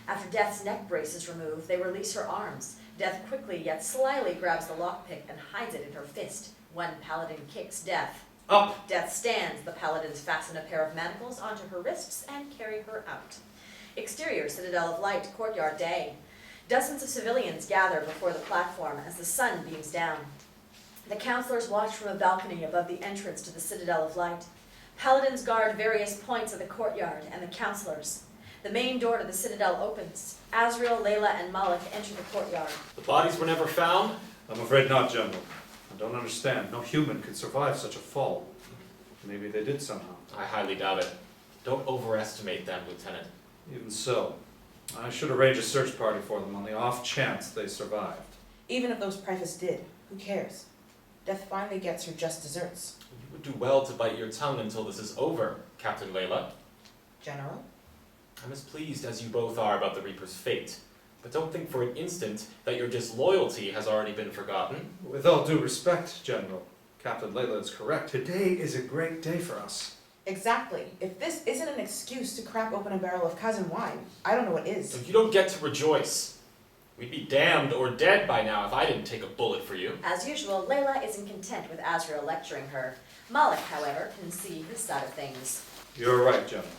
After Death's neck brace is removed, they release her arms. Death quickly yet slyly grabs the lockpick and hides it in her fist. One paladin kicks Death. Up. Death stands. The paladins fasten a pair of manacles onto her wrists and carry her out. Exterior, Citadel of Light, courtyard, day. Dozens of civilians gather before the platform as the sun beams down. The counselors watch from a balcony above the entrance to the Citadel of Light. Paladins guard various points of the courtyard and the counselors. The main door to the Citadel opens. Azrael, Lailah, and Maalik enter the courtyard. The bodies were never found? I'm afraid not, General. I don't understand. No human could survive such a fall. Maybe they did somehow. I highly doubt it. Don't overestimate them, Lieutenant. Even so, I should arrange a search party for them on the off chance they survived. Even if those Preface did, who cares? Death finally gets her just desserts. You would do well to bite your tongue until this is over, Captain Lailah. General? I'm as pleased as you both are about the Reaper's fate, but don't think for an instant that your disloyalty has already been forgotten. With all due respect, General, Captain Lailah is correct. Today is a great day for us. Exactly. If this isn't an excuse to crack open a barrel of cousin wine, I don't know what is. So you don't get to rejoice. We'd be damned or dead by now if I didn't take a bullet for you. As usual, Lailah isn't content with Azrael lecturing her. Maalik, however, can see his side of things. You're right, General.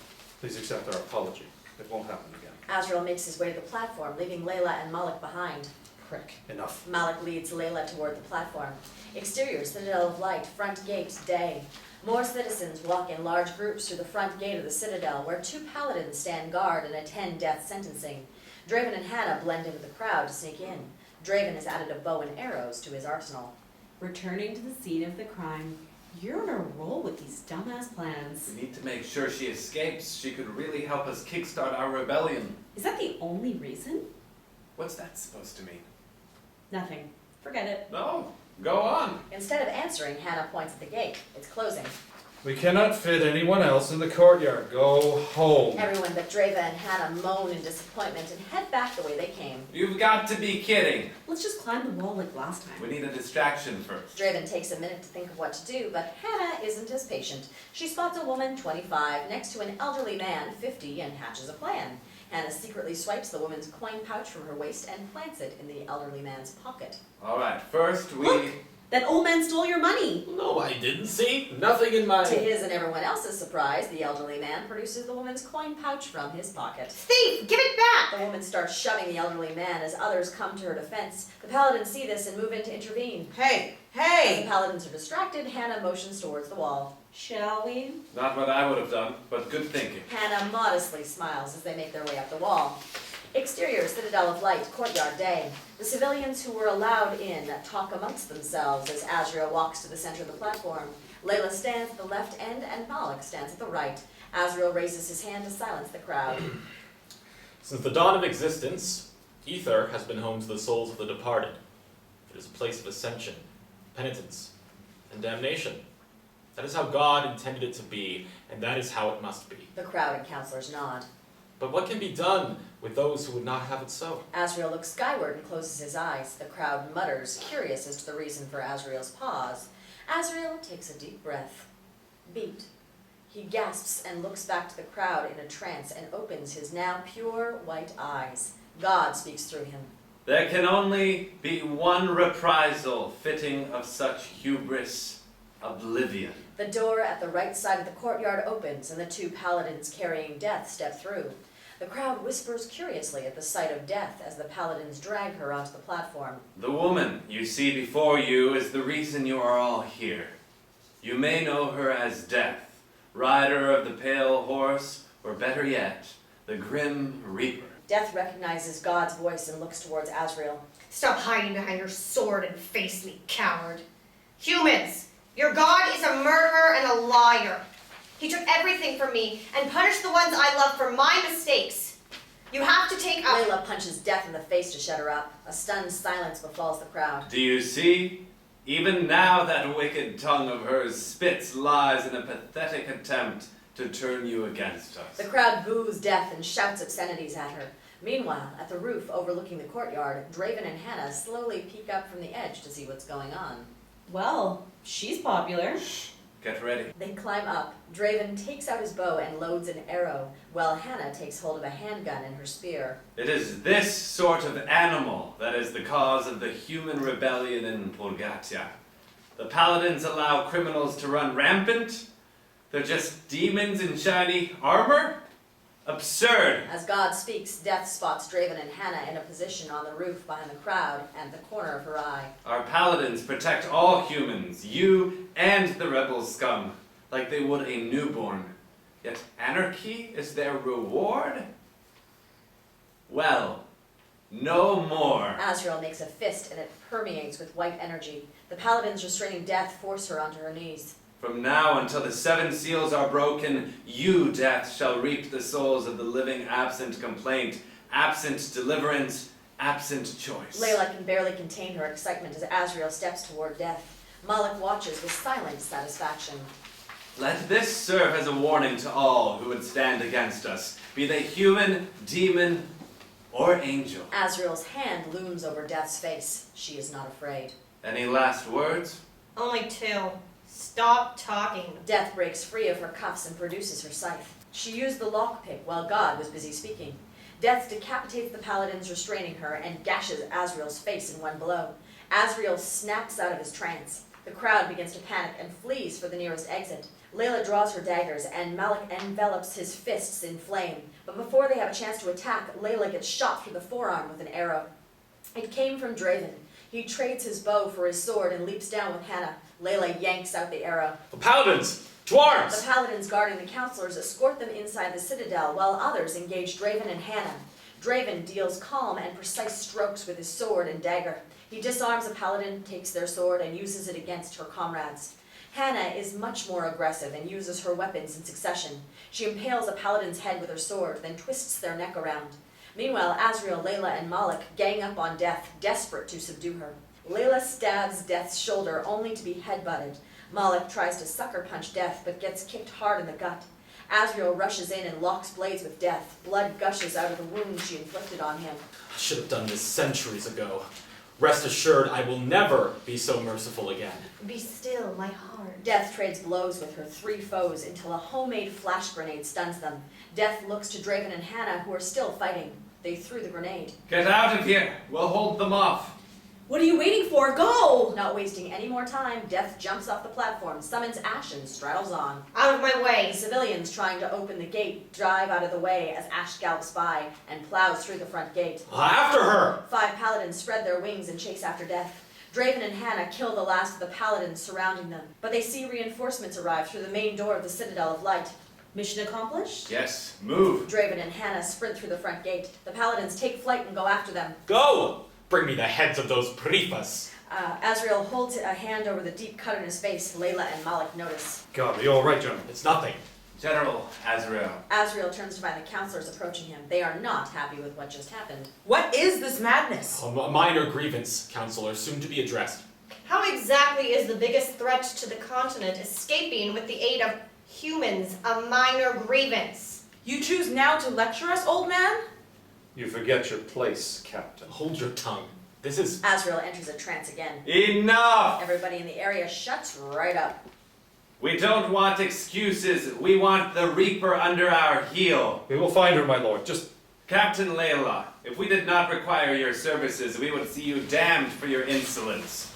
Please accept our apology. It won't happen again. Azrael makes his way to the platform, leaving Lailah and Maalik behind. Prick. Enough. Maalik leads Lailah toward the platform. Exterior, Citadel of Light, front gate, day. More citizens walk in large groups through the front gate of the Citadel, where 2 paladins stand guard and attend death sentencing. Draven and Hannah blend into the crowd to sneak in. Draven has added a bow and arrows to his arsenal. Returning to the scene of the crime, you're on a roll with these dumbass plans. We need to make sure she escapes. She could really help us kickstart our rebellion. Is that the only reason? What's that supposed to mean? Nothing. Forget it. No, go on. Instead of answering, Hannah points at the gate. It's closing. We cannot fit anyone else in the courtyard. Go home. Everyone but Draven and Hannah moan in disappointment and head back the way they came. You've got to be kidding. Let's just climb the wall like last time. We need a distraction first. Draven takes a minute to think of what to do, but Hannah isn't as patient. She spots a woman, 25, next to an elderly man, 50, and hatches a plan. Hannah secretly swipes the woman's coin pouch from her waist and plants it in the elderly man's pocket. All right, first we... Look! That old man stole your money! No, I didn't see. Nothing in my... To his and everyone else's surprise, the elderly man produces the woman's coin pouch from his pocket. Thief, give it back! The woman starts shoving the elderly man as others come to her defense. The paladins see this and move in to intervene. Hey! As the Hey! paladins are distracted, Hannah motions towards the wall. Shall we? Not what I would have done, but good thinking. Hannah modestly smiles as they make their way up the wall. Exterior, Citadel of Light, courtyard, day. The civilians who were allowed in talk amongst themselves as Azrael walks to the center of the platform. Lailah stands at the left end and Maalik stands at the right. Azrael raises his hand to silence the crowd. Since the dawn of existence, ether has been home to the souls of the departed. It is a place of ascension, penitence, and damnation. That is how God intended it to be, and that is how it must be. The crowd and counselors nod. But what can be done with those who would not have it so? Azrael looks skyward and closes his eyes. The crowd mutters, curious as to the reason for Azrael's pause. Azrael takes a deep breath. Beat. He gasps and looks back to the crowd in a trance and opens his now pure white eyes. God speaks through him. There can only be one reprisal fitting of such hubris, oblivion. The door at the right side of the courtyard opens and the 2 paladins carrying Death step through. The crowd whispers curiously at the sight of Death as the paladins drag her onto the platform. The woman you see before you is the reason you are all here. You may know her as Death, rider of the pale horse, or better yet, the grim Reaper. Death recognizes God's voice and looks towards Azrael. Stop hiding behind your sword and face me, coward. Humans, your god is a murderer and a liar. He took everything from me and punished the ones I love for my mistakes. You have to take up... Lailah punches Death in the face to shut her up. A stunned silence befalls the crowd. Do you see? Even now that wicked tongue of hers spits lies in a pathetic attempt to turn you against us. The crowd boos Death and shouts obscenities at her. Meanwhile, at the roof overlooking the courtyard, Draven and Hannah slowly peek up from the edge to see what's going on. Well, she's popular. Get ready. They climb up. Draven takes out his bow and loads an arrow, while Hannah takes hold of a handgun and her spear. It is this sort of animal that is the cause of the human rebellion in Purgatia. The paladins allow criminals to run rampant? They're just demons in shiny armor? Absurd! As God speaks, Death spots Draven and Hannah in a position on the roof behind the crowd and the corner of her eye. Our paladins protect all humans, you and the rebel scum, like they would a newborn. Yet anarchy is their reward? Well, no more. Azrael makes a fist and it permeates with white energy. The paladins restraining Death force her onto her knees. From now until the 7 seals are broken, you, Death, shall reap the souls of the living absent complaint, absent deliverance, absent choice. Lailah can barely contain her excitement as Azrael steps toward Death. Maalik watches with silent satisfaction. Let this serve as a warning to all who would stand against us, be they human, demon, or angel. Azrael's hand looms over Death's face. She is not afraid. Any last words? Only 2. Stop talking. Death breaks free of her cuffs and produces her scythe. She used the lockpick while God was busy speaking. Death decapitates the paladins restraining her and gashes Azrael's face in one blow. Azrael snaps out of his trance. The crowd begins to panic and flees for the nearest exit. Lailah draws her daggers and Maalik envelops his fists in flame. But before they have a chance to attack, Lailah gets shot through the forearm with an arrow. It came from Draven. He trades his bow for his sword and leaps down with Hannah. Lailah yanks out the arrow. The paladins! To arms! The paladins guarding the counselors escort them inside the citadel, while others engage Draven and Hannah. Draven deals calm and precise strokes with his sword and dagger. He disarms a paladin, takes their sword, and uses it against her comrades. Hannah is much more aggressive and uses her weapons in succession. She impales a paladin's head with her sword, then twists their neck around. Meanwhile, Azrael, Lailah, and Maalik gang up on Death, desperate to subdue her. Lailah stabs Death's shoulder, only to be headbutted. Maalik tries to sucker punch Death, but gets kicked hard in the gut. Azrael rushes in and locks blades with Death. Blood gushes out of the wound she inflicted on him. I should have done this centuries ago. Rest assured, I will never be so merciful again. Be still, my heart. Death trades blows with her 3 foes until a homemade flash grenade stuns them. Death looks to Draven and Hannah, who are still fighting. They threw the grenade. Get out of here! We'll hold them off. What are you waiting for? Go! Not wasting any more time, Death jumps off the platform, summons Ash, and straddles on. Out of my The way. civilians trying to open the gate drive out of the way as Ash gallops by and plows through the front gate. After her! 5 paladins spread their wings and chase after Death. Draven and Hannah kill the last of the paladins surrounding them, but they see reinforcements arrive through the main door of the Citadel of Light. Mission accomplished? Yes, move. Draven and Hannah sprint through the front gate. The paladins take flight and go after them. Go! Bring me the heads of those prefas. Azrael holds a hand over the deep cut in his face. Lailah and Maalik notice. God, are you all right, gentlemen? It's nothing. General Azrael. Azrael turns to find the counselors approaching him. They are not happy with what just happened. What is this madness? A minor grievance, counselor, soon to be addressed. How exactly is the biggest threat to the continent escaping with the aid of humans a minor grievance? You choose now to lecture us, old man? You forget your place, Captain. Hold your tongue. This is... Azrael enters a trance again. Enough! Everybody in the area shuts right up. We don't want excuses. We want the Reaper under our heel. We will find her, my lord. Just Captain Lailah, if we did not require your services, we would see you damned for your insolence.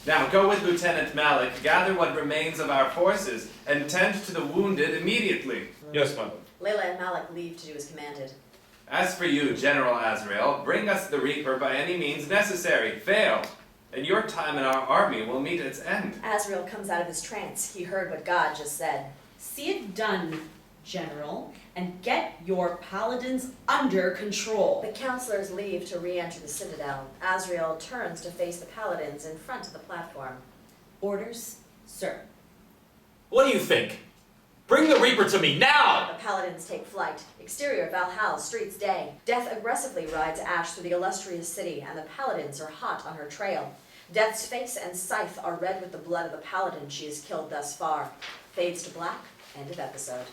Now go with Lieutenant Maalik, gather what remains of our forces, and tend to the wounded immediately. yes, my lord. Lailah and Maalik leave to do as commanded. As for you, General Azrael, bring us the Reaper by any means necessary. Fail, and your time in our army will meet its end. Azrael comes out of his trance. He heard what God just said. See it done, General, and get your paladins under control. The counselors leave to re-enter the Citadel. Azrael turns to face the paladins in front of the platform. Orders, sir. What do you think? Bring the Reaper to me, now! The paladins take flight. Exterior Valhalla, streets day. Death aggressively rides Ash through the illustrious city, and the paladins are hot on her trail. Death's face and scythe are red with the blood of the paladin she has killed thus far. Fades to black. End of episode.